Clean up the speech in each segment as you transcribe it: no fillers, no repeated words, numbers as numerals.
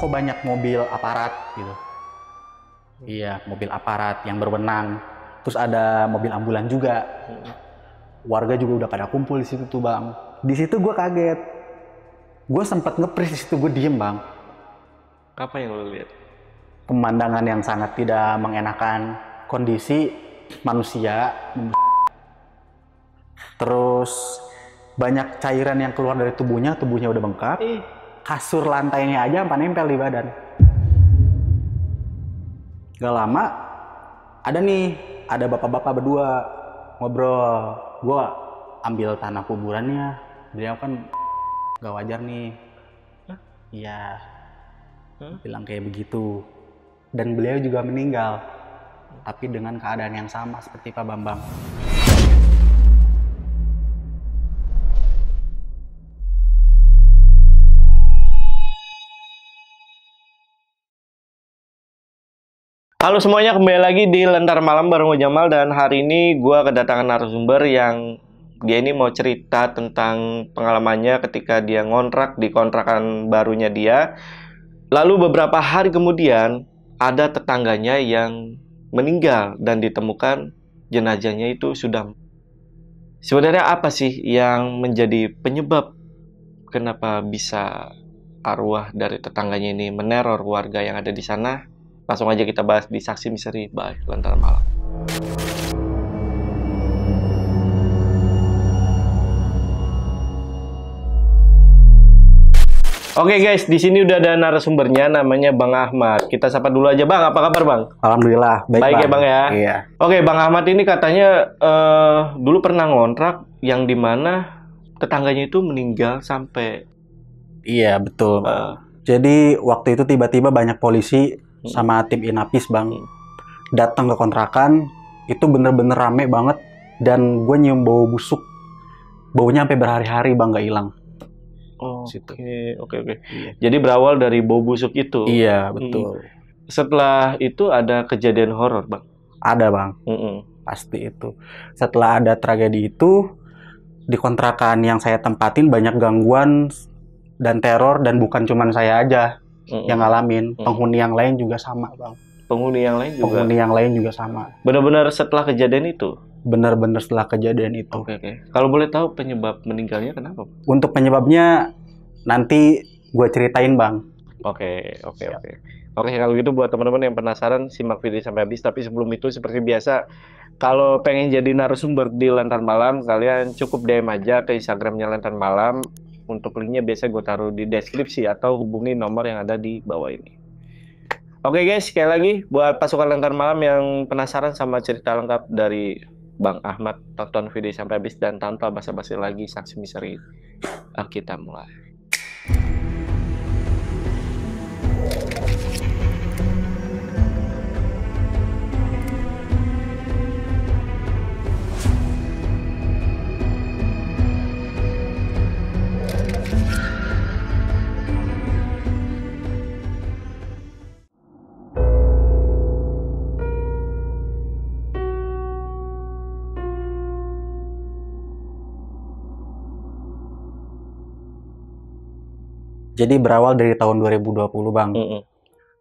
kok banyak mobil aparat gitu. Iya, mobil aparat yang berwenang. Terus ada mobil ambulan juga. Warga juga udah pada kumpul di situ tuh bang. Di situ gue kaget. Gue sempat nge-freeze di situ, gue diem bang. Apa yang lo lihat? Pemandangan yang sangat tidak mengenakan, kondisi manusia. Terus banyak cairan yang keluar dari tubuhnya udah bengkak. Kasur lantainya aja sampai nempel di badan. Gak lama ada bapak-bapak berdua ngobrol. Gue ambil tanah kuburannya. Beliau kan gak wajar nih. Iya. Bilang kayak begitu. Dan beliau juga meninggal. Tapi dengan keadaan yang sama seperti Pak Bambang. Halo semuanya, kembali lagi di Lentar Malam bareng gue Jamal. Dan hari ini gue kedatangan narasumber yang dia ini mau cerita tentang pengalamannya ketika dia ngontrak di kontrakan barunya dia. Lalu beberapa hari kemudian ada tetangganya yang meninggal dan ditemukan jenazahnya itu sudah. Sebenarnya apa sih yang menjadi penyebab kenapa bisa arwah dari tetangganya ini meneror warga yang ada di sana? Langsung aja kita bahas di Saksi Misteri by Lentar Malam. Oke guys, di sini udah ada narasumbernya namanya Bang Ahmad. Kita sapa dulu aja Bang, apa kabar Bang? Alhamdulillah, Baik ya Bang ya? Iya. Oke, Bang Ahmad ini katanya dulu pernah ngontrak yang dimana tetangganya itu meninggal sampai... Iya, betul. Jadi waktu itu tiba-tiba banyak polisi sama tim Inapis bang datang ke kontrakan. Itu bener-bener rame banget. Dan gue nyium bau busuk. Baunya sampai berhari-hari bang, gak hilang. Oke. Iya. Jadi berawal dari bau busuk itu. Iya, betul. Setelah itu ada kejadian horor bang? Ada bang. Pasti itu. Setelah ada tragedi itu, di kontrakan yang saya tempatin banyak gangguan dan teror. Dan bukan cuma saya aja yang ngalamin, penghuni yang lain juga sama bang. Penghuni yang lain juga? Penghuni yang lain juga sama. Benar-benar setelah kejadian itu? Benar-benar setelah kejadian itu. Oke. Kalau boleh tahu penyebab meninggalnya kenapa? Untuk penyebabnya nanti gue ceritain bang. Oke, kalau gitu buat teman-teman yang penasaran simak video sampai habis. Tapi sebelum itu seperti biasa, kalau pengen jadi narasumber di Lentar Malam, kalian cukup DM aja ke Instagramnya Lentar Malam. Untuk linknya biasa gue taruh di deskripsi atau hubungi nomor yang ada di bawah ini. Oke guys, sekali lagi buat pasukan Lentar Malam yang penasaran sama cerita lengkap dari Bang Ahmad, tonton video sampai habis dan tanpa basa-basi lagi, Saksi Misteri. Kita mulai. Jadi berawal dari tahun 2020 bang.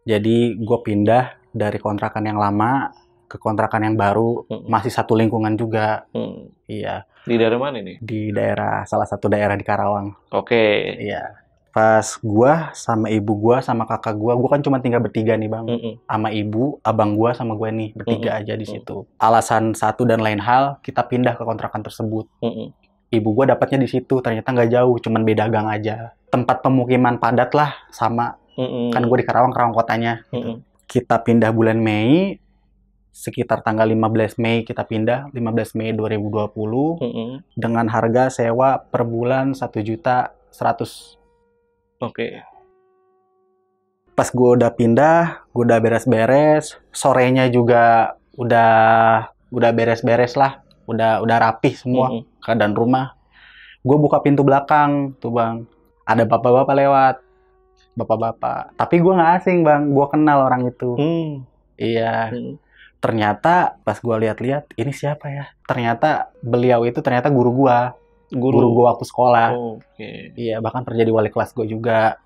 Jadi gue pindah dari kontrakan yang lama ke kontrakan yang baru. Masih satu lingkungan juga. Iya. Di daerah mana nih? Di salah satu daerah di Karawang. Oke. Iya. Pas gue sama ibu gue sama kakak gue kan cuma tinggal bertiga nih bang. Sama ibu, abang gue sama gue nih bertiga aja di situ. Alasan satu dan lain hal kita pindah ke kontrakan tersebut. Ibu gue dapatnya di situ, ternyata nggak jauh, cuman beda gang aja. Tempat pemukiman padat lah, sama. Kan gue di Karawang kotanya. Kita pindah bulan Mei, sekitar tanggal 15 Mei kita pindah, 15 Mei 2020, dengan harga sewa per bulan 1.100.000. Oke. Pas gue udah pindah, gue udah beres-beres, sorenya juga udah beres-beres lah. Udah rapih semua keadaan rumah. Gue buka pintu belakang tuh bang, ada bapak-bapak lewat, bapak-bapak. Tapi gue nggak asing bang, gue kenal orang itu. Iya. Ternyata pas gue lihat-lihat, ini siapa ya? Ternyata beliau itu ternyata guru gue waktu sekolah. Iya, bahkan pernah jadi wali kelas gue juga.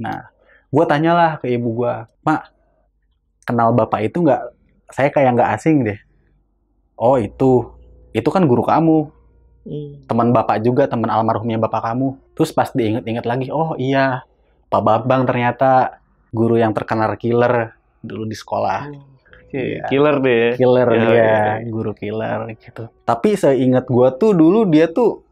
Nah, Gue tanyalah ke ibu gue, Mak, kenal bapak itu nggak? Saya kayak nggak asing deh. Oh itu kan guru kamu, teman bapak juga, teman almarhumnya bapak kamu. Terus pas diinget-inget lagi, oh iya, Pak Bambang ternyata guru yang terkenal killer dulu di sekolah. Iya. Killer deh. Killer dia, guru killer gitu. Tapi seingat gue tuh dulu dia tuh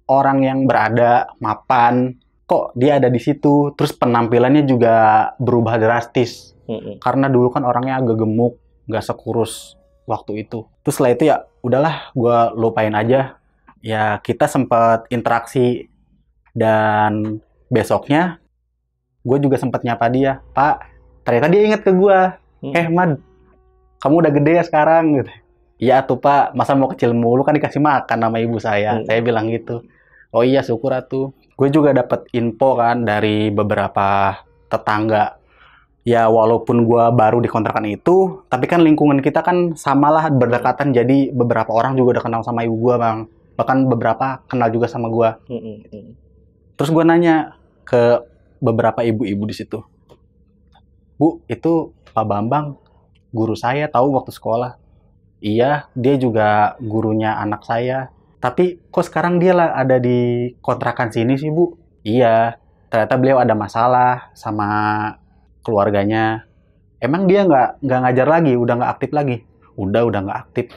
orang yang berada, mapan. Kok dia ada di situ? Terus penampilannya juga berubah drastis. Karena dulu kan orangnya agak gemuk, nggak sekurus waktu itu. Terus setelah itu ya udahlah, gue lupain aja. Ya kita sempat interaksi dan besoknya gue juga sempat nyapa dia, Pak. Ternyata dia inget ke gue, Mad, kamu udah gede ya sekarang gitu. Iya tuh Pak, masa mau kecil mulu, kan dikasih makan sama ibu saya. Saya bilang gitu. Oh iya, syukur atuh. Gue juga dapat info kan dari beberapa tetangga. Ya walaupun gue baru di kontrakan itu, tapi kan lingkungan kita kan samalah berdekatan. Jadi beberapa orang juga udah kenal sama ibu gue, Bang. Bahkan beberapa kenal juga sama gue. Terus gue nanya ke beberapa ibu-ibu di situ. Bu, itu Pak Bambang guru saya tahu waktu sekolah. Iya, dia juga gurunya anak saya. Tapi kok sekarang dia lah ada di kontrakan sini sih, Bu? Iya, ternyata beliau ada masalah sama keluarganya. Emang dia nggak ngajar lagi, udah nggak aktif lagi? Udah nggak aktif.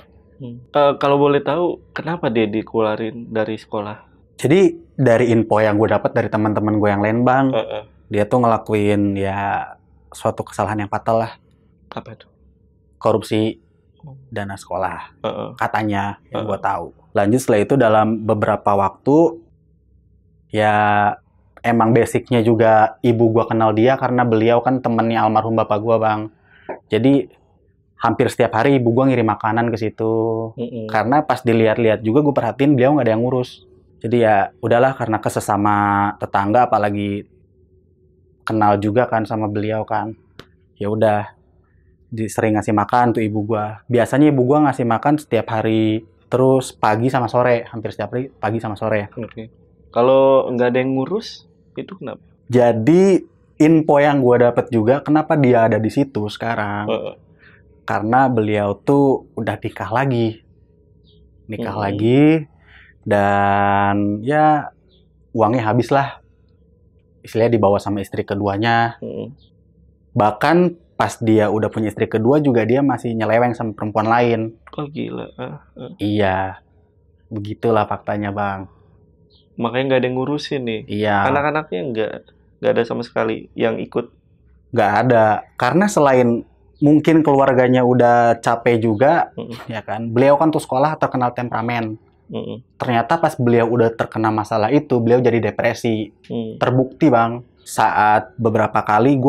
Kalau boleh tahu, kenapa dia dikeluarin dari sekolah? Jadi dari info yang gue dapat dari teman-teman gue yang lain, Bang, dia tuh ngelakuin ya suatu kesalahan yang fatal lah. Apa itu? Korupsi dana sekolah, katanya yang gue tahu. Lanjut setelah itu dalam beberapa waktu, ya emang basicnya juga ibu gue kenal dia karena beliau kan temennya almarhum bapak gue, Bang. Jadi hampir setiap hari ibu gue ngirim makanan ke situ. Karena pas dilihat-lihat juga gue perhatiin beliau nggak ada yang ngurus. Jadi ya udahlah, karena kesesama tetangga, apalagi kenal juga kan sama beliau kan. Ya udah, sering ngasih makan tuh ibu gua. Biasanya ibu gua ngasih makan setiap hari, terus pagi sama sore, hampir setiap hari pagi sama sore. Kalau nggak ada yang ngurus, itu kenapa? Jadi info yang gua dapat juga, kenapa dia ada di situ sekarang? Karena beliau tuh udah nikah lagi, dan ya uangnya habis lah. Istilahnya dibawa sama istri keduanya. Bahkan pas dia udah punya istri kedua juga dia masih nyeleweng sama perempuan lain. Oh gila. Iya, begitulah faktanya, Bang. Makanya nggak ada yang ngurusin nih. Iya. Anak-anaknya nggak ada sama sekali yang ikut. Nggak ada, karena selain mungkin keluarganya udah capek juga, ya kan. Beliau kan tuh sekolah terkenal temperamen. Ternyata pas beliau udah terkena masalah itu, beliau jadi depresi. Terbukti, Bang. Saat beberapa kali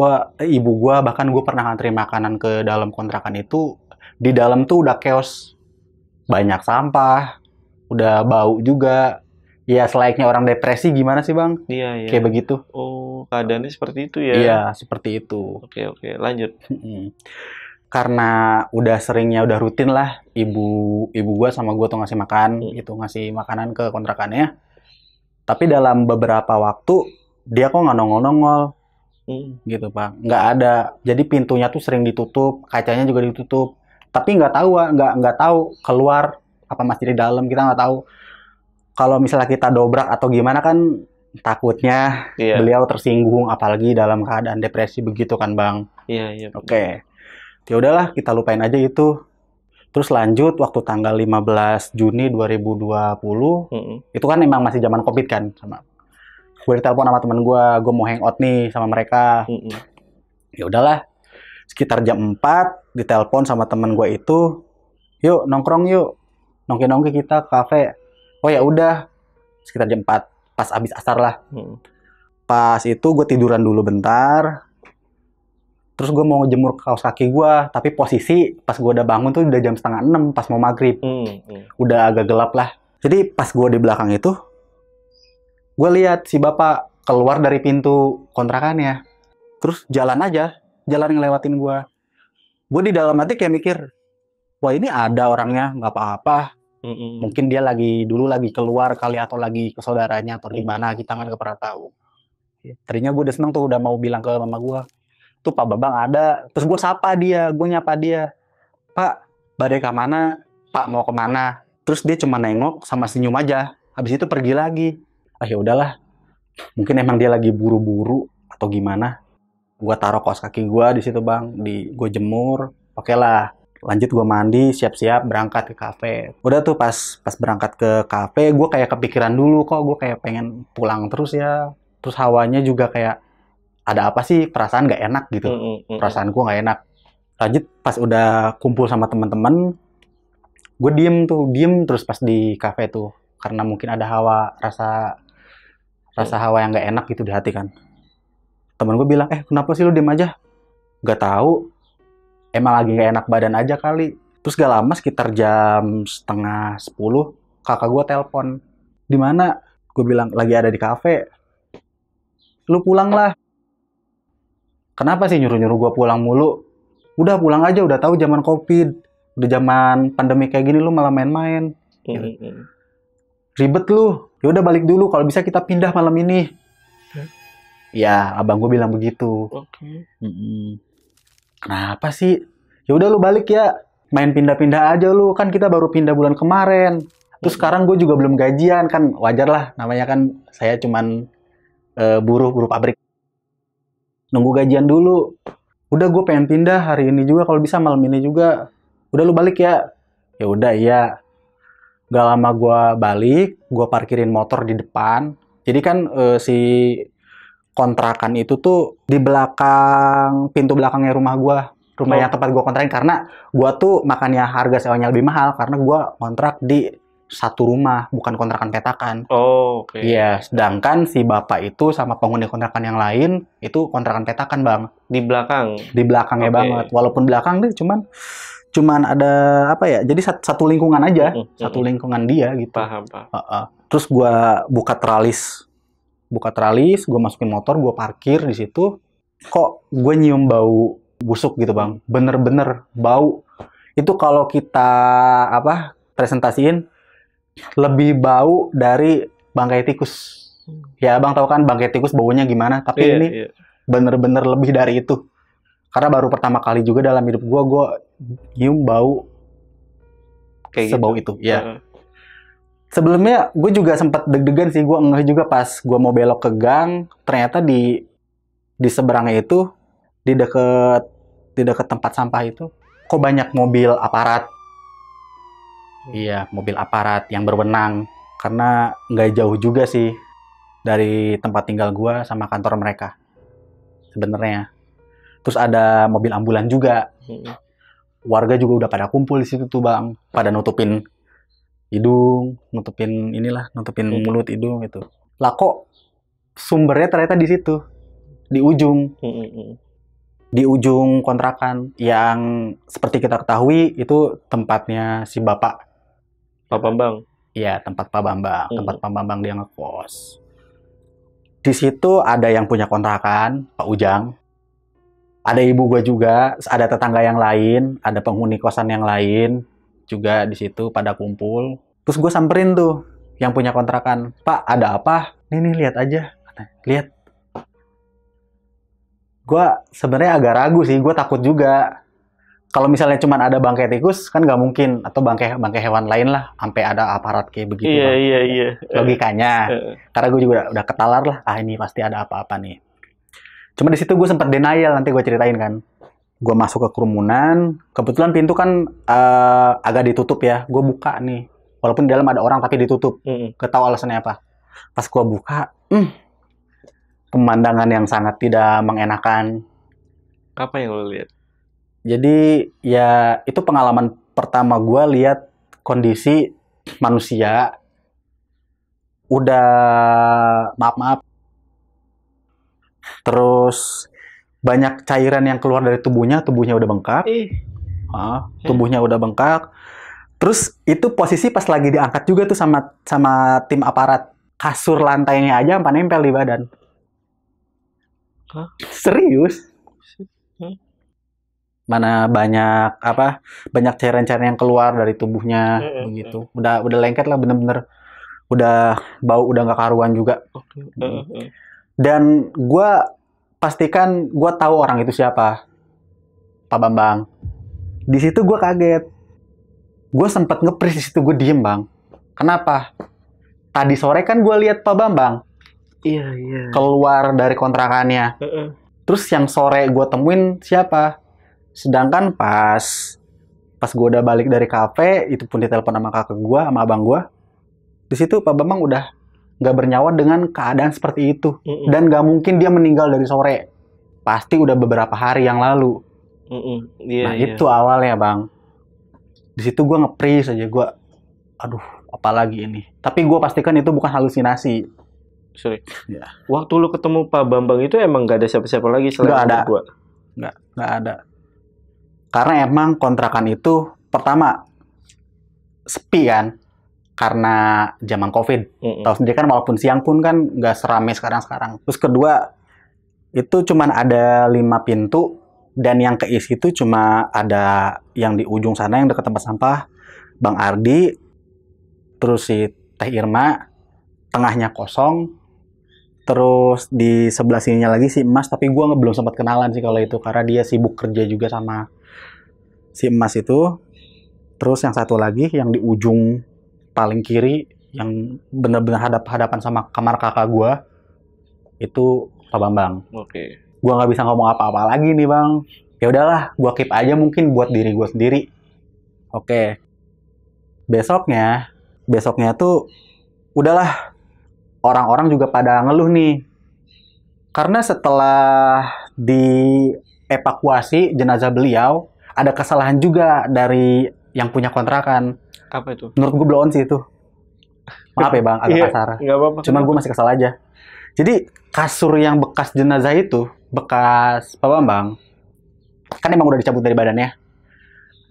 ibu gue bahkan gue pernah ngantri makanan ke dalam kontrakan itu, di dalam tuh udah chaos, banyak sampah, udah bau juga. Ya selayaknya orang depresi gimana sih, Bang? Iya. Kayak begitu. Oh, keadaannya seperti itu ya? Iya, seperti itu. Oke, lanjut. Karena udah rutin lah ibu gue sama gue tuh ngasih makan, ngasih makanan ke kontrakannya. Tapi dalam beberapa waktu dia kok nggak nongol-nongol, gitu, Pak. Nggak ada. Jadi pintunya tuh sering ditutup, kacanya juga ditutup. Tapi nggak tahu keluar apa masih di dalam, kita nggak tahu. Kalau misalnya kita dobrak atau gimana kan takutnya beliau tersinggung, apalagi dalam keadaan depresi begitu kan, Bang. Iya. Oke. Ya udahlah, kita lupain aja itu. Terus lanjut waktu tanggal 15 Juni 2020, itu kan emang masih zaman Covid kan, gue ditelepon sama temen gue mau hangout nih sama mereka. Ya udahlah, sekitar jam 4 ditelepon sama temen gue itu, yuk nongkrong yuk, nongki kita ke kafe. Oh ya udah, sekitar jam 4 pas abis asar lah. Pas itu gue tiduran dulu bentar. Terus gue mau jemur kaos kaki gue, tapi posisi pas gue udah bangun tuh udah jam 5:30 pas mau maghrib. Udah agak gelap lah. Jadi pas gue di belakang itu, gue lihat si bapak keluar dari pintu kontrakannya. Terus jalan ngelewatin gue. Gue di dalam hati kayak mikir, wah ini ada orangnya, nggak apa-apa. Mungkin dia dulu lagi keluar kali, atau lagi ke saudaranya atau di mana, kita nggak pernah tahu. Tadinya gue udah seneng tuh, udah mau bilang ke mama gue, tuh Pak Bambang ada. Terus gue nyapa dia, Pak, badai ke mana? Pak mau kemana? Terus dia cuma nengok sama senyum aja. Habis itu pergi lagi. Ah ya udahlah, mungkin emang dia lagi buru-buru atau gimana. Gue taruh kaos kaki gue di situ bang, gue jemur. Oke lah, lanjut gue mandi, siap-siap berangkat ke kafe. Udah tuh pas berangkat ke kafe, gue kayak kepikiran dulu kok, gue kayak pengen pulang terus ya. Terus hawanya juga kayak ada apa sih, perasaan gak enak gitu. Perasaan gue gak enak. Lanjut pas udah kumpul sama teman-teman, gue diem terus pas di kafe tuh, karena mungkin ada rasa hawa yang gak enak gitu di hati kan. Temen gue bilang, kenapa sih lu diem aja? Gak tahu, emang lagi gak enak badan aja kali. Terus gak lama, sekitar jam 9:30, kakak gue telepon. Di mana? Gue bilang lagi ada di kafe. Lu pulang lah. Kenapa sih nyuruh-nyuruh gue pulang mulu? Udah pulang aja, udah tahu zaman COVID, udah zaman pandemi kayak gini lu malah main-main. Ribet lu. Ya udah balik dulu, kalau bisa kita pindah malam ini. Ya, abang gue bilang begitu. Kenapa sih? Ya udah lu balik ya. Main pindah-pindah aja lu, kan kita baru pindah bulan kemarin. Terus sekarang gue juga belum gajian, kan wajar lah, namanya kan saya cuman buruh pabrik. Nunggu gajian dulu. Udah gue pengen pindah hari ini juga, kalau bisa malam ini juga. Udah lu balik ya. Ya udah iya. Gak lama gue balik, gue parkirin motor di depan. Jadi kan si kontrakan itu tuh di belakang, pintu belakangnya rumah gue. Rumah yang tempat gue kontrakin, karena gue tuh makanya harga sewanya lebih mahal, karena gue kontrak di satu rumah, bukan kontrakan petakan. Oh, oke. Iya, sedangkan si bapak itu sama penghuni kontrakan yang lain, itu kontrakan petakan bang. Di belakang? Di belakangnya banget. Walaupun belakang deh, cuman ada apa ya, jadi satu lingkungan aja, satu lingkungan dia gitu. Paham. Terus gue buka teralis, gue masukin motor, gue parkir di situ. Kok gue nyium bau busuk gitu bang, bener-bener bau. Itu kalau kita presentasiin, lebih bau dari bangkai tikus. Ya bang tahu kan bangkai tikus baunya gimana, tapi ini bener-bener lebih dari itu. Karena baru pertama kali juga dalam hidup gue nyium bau kayak sebau gitu. Ya. Sebelumnya gue juga sempat deg-degan sih, gue ngeh juga pas gue mau belok ke gang, ternyata di seberangnya itu, di deket tempat sampah itu, kok banyak mobil aparat. Iya, mobil aparat yang berwenang, karena nggak jauh juga sih dari tempat tinggal gue sama kantor mereka sebenarnya. Terus ada mobil ambulan juga. Warga juga udah pada kumpul di situ tuh bang, pada nutupin hidung, nutupin mulut, hidung gitu. Lah kok sumbernya ternyata di situ, di ujung kontrakan yang seperti kita ketahui itu tempatnya si Pak Bambang. Iya, tempat Pak Bambang, tempat Pak Bambang dia ngekos. Di situ ada yang punya kontrakan, Pak Ujang. Ada ibu gue juga, ada tetangga yang lain, ada penghuni kosan yang lain juga di situ pada kumpul. Terus gue samperin tuh yang punya kontrakan, Pak ada apa? Nih lihat aja, lihat. Gue sebenarnya agak ragu sih, gue takut juga. Kalau misalnya cuma ada bangkai tikus kan nggak mungkin, atau bangkai hewan lain lah, sampai ada aparat kayak begitu. Iya. Logikanya, karena gue juga udah ketalar lah, ini pasti ada apa-apa nih. Cuma di situ gue sempat denial, nanti gue ceritain kan. Gue masuk ke kerumunan, kebetulan pintu kan agak ditutup ya. Gue buka nih, walaupun di dalam ada orang tapi ditutup. Gak tahu alasannya apa. Pas gue buka, pemandangan yang sangat tidak mengenakan. Apa yang lo lihat? Jadi ya itu pengalaman pertama gue lihat kondisi manusia udah maaf. Terus banyak cairan yang keluar dari tubuhnya udah bengkak. Tubuhnya udah bengkak. Terus itu posisi pas lagi diangkat juga tuh sama tim aparat. Kasur lantainya aja sampai nempel di badan. Serius? Mana banyak cairan-cairan yang keluar dari tubuhnya begitu. Udah lengket lah, bener-bener udah bau, udah nggak karuan juga. Dan gue pastikan gue tahu orang itu siapa, Pak Bambang. Di situ gue kaget. Gue sempet nge-freeze di situ, gue diem bang. Kenapa? Tadi sore kan gue lihat Pak Bambang. Iya. Keluar dari kontrakannya. Terus yang sore gue temuin siapa? Sedangkan pas gue udah balik dari kafe, itu pun ditelepon sama kakak gue, sama abang gue. Di situ Pak Bambang udah nggak bernyawa dengan keadaan seperti itu. Dan nggak mungkin dia meninggal dari sore. Pasti udah beberapa hari yang lalu. Itu awalnya bang. Di situ gue nge-freeze aja, gue, aduh, apalagi ini. Tapi gue pastikan itu bukan halusinasi. Sorry. Ya. Waktu lu ketemu Pak Bambang itu emang gak ada siapa-siapa lagi selain gua? Nggak ada. Karena emang kontrakan itu pertama sepi kan, karena zaman COVID. Tahu sendiri kan, walaupun siang pun kan nggak seramai sekarang. Terus kedua, itu cuman ada 5 pintu. Dan yang keisi itu cuma ada yang di ujung sana yang dekat tempat sampah, Bang Ardi, terus si Teh Irma, tengahnya kosong, terus di sebelah sininya lagi si Emas, tapi gue belum sempat kenalan sih kalau itu, karena dia sibuk kerja juga sama si Emas itu. Terus yang satu lagi yang di ujung paling kiri, yang benar-benar hadapan sama kamar kakak gue, itu Pak Bambang. Oke. Gue nggak bisa ngomong apa-apa lagi nih bang. Ya udahlah, gue keep aja mungkin buat diri gue sendiri. Oke. Besoknya tuh udahlah, orang-orang juga pada ngeluh nih. Karena setelah dievakuasi jenazah beliau, ada kesalahan juga dari yang punya kontrakan. Apa itu? Menurut gue blow on sih itu. Maaf ya bang, agak kasar. Nggak apa-apa. Cuman gue masih kesal aja. Jadi kasur yang bekas jenazah itu, bekas Pak Bambang, kan emang udah dicabut dari badannya,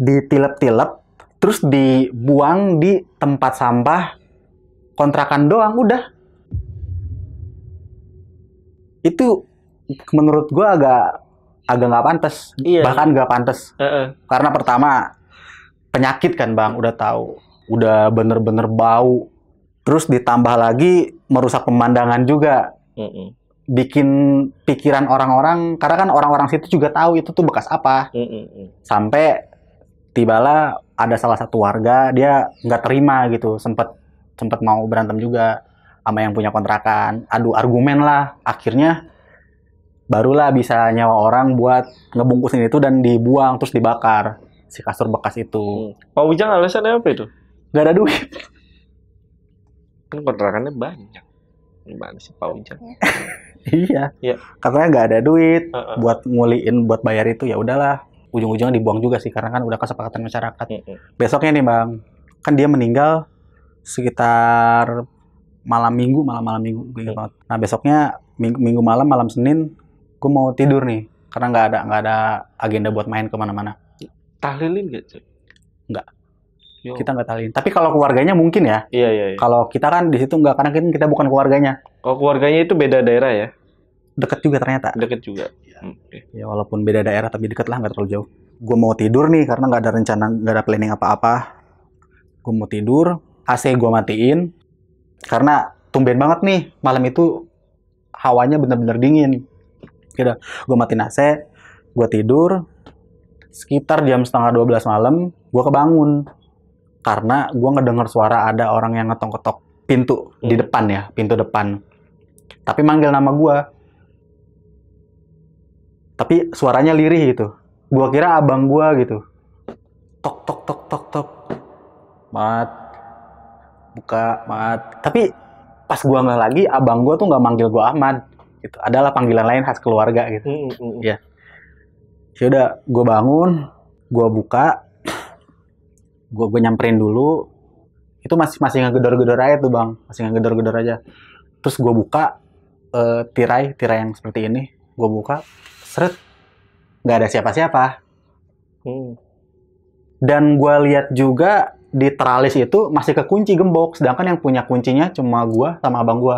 ditilep-tilep, terus dibuang di tempat sampah kontrakan doang, udah. Itu menurut gue agak nggak pantas. Iya. Bahkan nggak pantas. Karena pertama, penyakit kan bang, udah tahu, udah bener-bener bau, terus ditambah lagi merusak pemandangan juga. Bikin pikiran orang-orang, karena kan orang-orang situ juga tahu itu tuh bekas apa. Sampai tibalah ada salah satu warga, dia nggak terima gitu, sempet mau berantem juga sama yang punya kontrakan, adu argumen lah. Akhirnya barulah bisa nyawa orang buat ngebungkusin itu dan dibuang, terus dibakar si kasur bekas itu. Pak Ujang alasannya apa itu? Nggak ada duit. Kan kontrakannya banyak. Gimana sih Pak Ujang? Iya. Katanya nggak ada duit buat nguliin, buat bayar itu. Ya udahlah, ujung-ujungnya dibuang juga sih, karena kan udah kesepakatan masyarakat. Besoknya nih bang, kan dia meninggal sekitar malam minggu. Nah besoknya minggu malam Senin, gue mau tidur nih, karena nggak ada agenda buat main kemana-mana. Tahlilin nggak sih? Nggak. Kita nggak tahlilin. Tapi kalau keluarganya mungkin ya. Iya. Kalau kita kan di situ nggak, karena kita bukan keluarganya. Oh, keluarganya itu beda daerah ya? Deket juga ternyata. Deket juga. Ya walaupun beda daerah tapi deket lah, nggak terlalu jauh. Gue mau tidur nih karena nggak ada rencana, nggak ada planning apa-apa. Gue mau tidur, AC gue matiin karena tumben banget nih malam itu hawanya bener-bener dingin. Gitu. Gue matiin AC, gue tidur. Sekitar jam 11:30 malam, gue kebangun karena gue ngedenger suara ada orang yang ngetok-ketok pintu di depan ya, pintu depan. Tapi manggil nama gue. Tapi suaranya lirih gitu. Gue kira abang gue gitu. Tok tok tok tok tok. Mat. Buka, Mat. Tapi pas gue ngeh lagi, abang gue tuh nggak manggil gue Ahmad. Gitu. Adalah panggilan lain khas keluarga gitu. Ya. Yaudah, gue bangun, gue buka, gue nyamperin dulu. Itu masih ngegedor-gedor aja tuh bang, masih ngegedor-gedor aja. Terus gue buka tirai yang seperti ini, gue buka, seret, nggak ada siapa-siapa. Dan gue lihat juga di teralis itu masih kekunci gembok, sedangkan yang punya kuncinya cuma gue sama abang gue.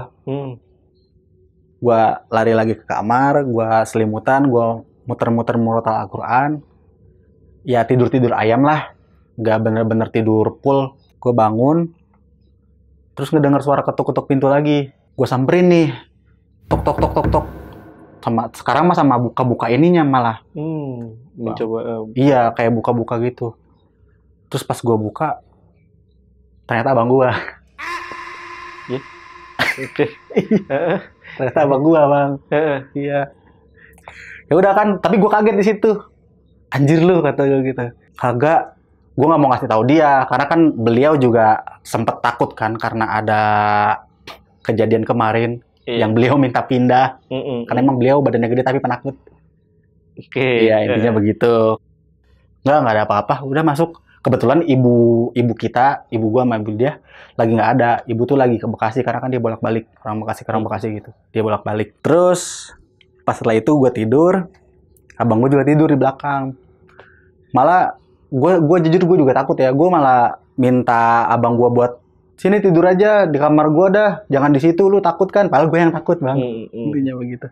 Gue lari lagi ke kamar, gue selimutan, gue muter-muter murotal Al-Quran. Ya tidur ayam lah, nggak bener-bener tidur full. Gue bangun, terus ngedenger suara ketuk-ketuk pintu lagi. Gue samperin nih, tok tok tok tok tok. Sama sekarang mah sama buka-buka ininya malah. Mencoba. Iya, kayak buka-buka gitu. Terus pas gua buka, ternyata abang gua. Oke. Ternyata abang gua, Bang. Iya. Ya udah kan, tapi gua kaget di situ. Anjir lu, kata gua gitu. Kagak, gua nggak mau ngasih tahu dia karena kan beliau juga sempet takut kan karena ada kejadian kemarin yang beliau minta pindah. Karena emang beliau badannya gede tapi penakut. Oke. Iya, intinya begitu. Nggak ada apa-apa. Udah masuk. Kebetulan ibu gua sama ibu dia lagi nggak ada. Ibu tuh lagi ke Bekasi karena kan dia bolak-balik orang Bekasi gitu. Dia bolak-balik. Terus pas setelah itu gua tidur, abang gua juga tidur di belakang. Malah gua jujur gua juga takut ya. Gua malah minta abang gua buat sini tidur aja di kamar gua dah. Jangan di situ, lu takut kan? Padahal gua yang takut, Bang. Intinya begitu.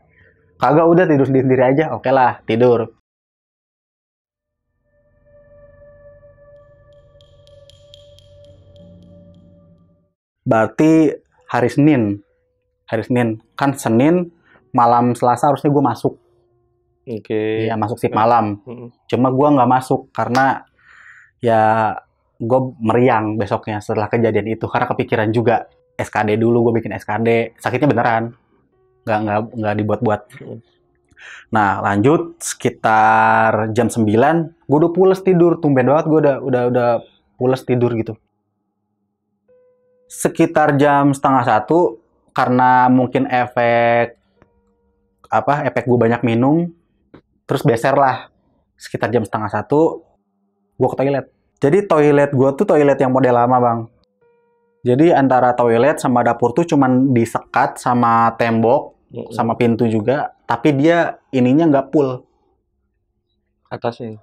Kagak, udah tidur sendiri aja. Oke lah, tidur. Berarti hari Senin kan Senin malam Selasa harusnya gue masuk. Oke. Iya, masuk shift malam. Cuma gue nggak masuk karena ya gue meriang besoknya setelah kejadian itu karena kepikiran juga SKD dulu. Gue bikin SKD, sakitnya beneran, nggak dibuat-buat. Nah, lanjut sekitar jam 9 gue udah pules tidur. Tumben banget gue udah pules tidur gitu. Sekitar jam setengah 1 karena mungkin efek gue banyak minum, terus beser lah. Sekitar jam setengah 1 gue ke toilet. Jadi toilet gue tuh toilet yang model lama, Bang. Jadi antara toilet sama dapur tuh cuman disekat sama tembok sama pintu juga, tapi dia ininya nggak full.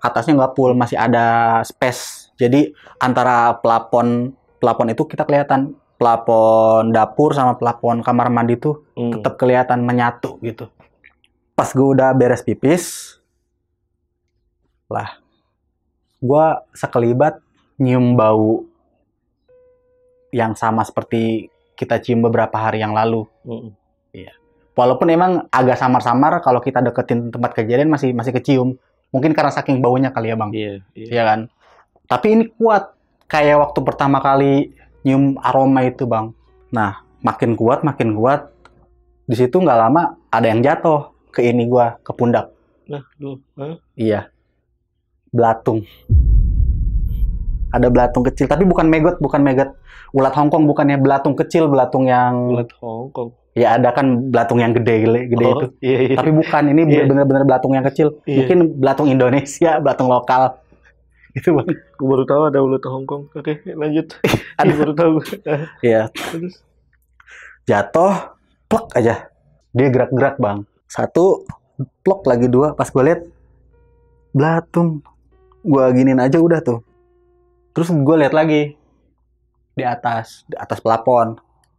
Atasnya nggak full, masih ada space. Jadi antara plafon itu kita kelihatan, plafon dapur sama plafon kamar mandi tuh tetap kelihatan menyatu gitu. Pas gue udah beres pipis lah, gue sekelibat nyium bau yang sama seperti kita cium beberapa hari yang lalu. Iya. Walaupun emang agak samar-samar kalau kita deketin tempat kejadian masih kecium. Mungkin karena saking baunya kali ya, Bang. Iya kan. Tapi ini kuat. Kayak waktu pertama kali nyium aroma itu, Bang. Nah, makin kuat. Di situ nggak lama ada yang jatuh ke ini gua, ke pundak. Iya. Belatung. Ada belatung kecil, tapi bukan maggot ulat Hongkong, bukannya belatung kecil, belatung yang ulat Hongkong. Ya ada kan belatung yang gede itu. Iya. Tapi bukan, ini benar-benar belatung yang kecil. Mungkin belatung Indonesia, belatung lokal. Itu, Bang. Gue baru tahu ada ulat Hongkong. Oke, lanjut. Ada baru tahu. Iya. Jatuh, plok aja. Dia gerak-gerak, Bang. 1, plok lagi 2. Pas gue lihat belatung. Gue giniin aja udah tuh. Terus gue lihat lagi di atas plafon.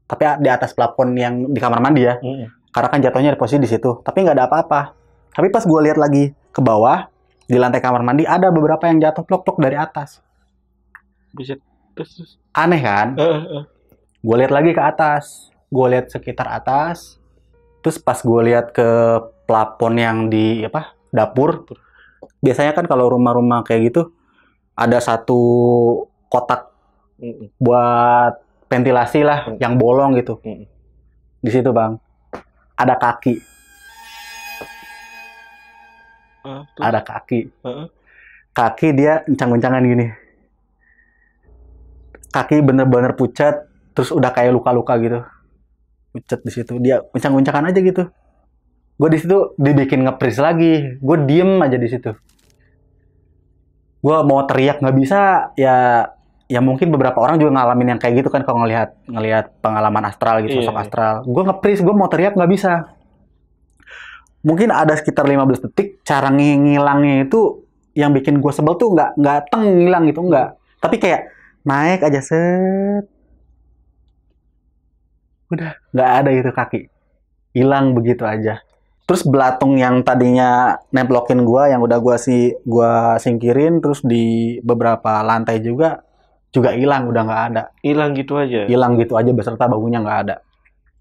Tapi di atas plafon yang di kamar mandi ya. Karena kan jatuhnya di posisi di situ. Tapi nggak ada apa-apa. Tapi pas gue lihat lagi ke bawah, di lantai kamar mandi ada beberapa yang jatuh plok-plok dari atas. Buset. Terus. Aneh kan? Gue lihat lagi ke atas. Gue lihat sekitar atas. Terus pas gue lihat ke plafon yang di dapur. Biasanya kan kalau rumah-rumah kayak gitu ada satu kotak buat ventilasi lah yang bolong gitu. Di situ, Bang, ada kaki. Ada kaki. Kaki dia encang-encangan gini. Kaki bener-bener pucat, terus udah kayak luka-luka gitu. Pucat di situ. Dia encang-encangan aja gitu. Gue di situ dibikin ngepris lagi. Gue diem aja di situ. Gue mau teriak nggak bisa, ya mungkin beberapa orang juga ngalamin yang kayak gitu kan kalau ngelihat pengalaman astral gitu, sosok astral. Gue ngepris, gue mau teriak nggak bisa. Mungkin ada sekitar 15 detik, cara ngilangnya itu yang bikin gue sebel tuh nggak ngilang gitu, nggak. Tapi kayak naik aja set. Udah, nggak ada itu kaki. Hilang begitu aja. Terus belatung yang tadinya nemplokin gue, yang udah gue singkirin, terus di beberapa lantai juga hilang, udah nggak ada. Hilang gitu aja Beserta baunya nggak ada.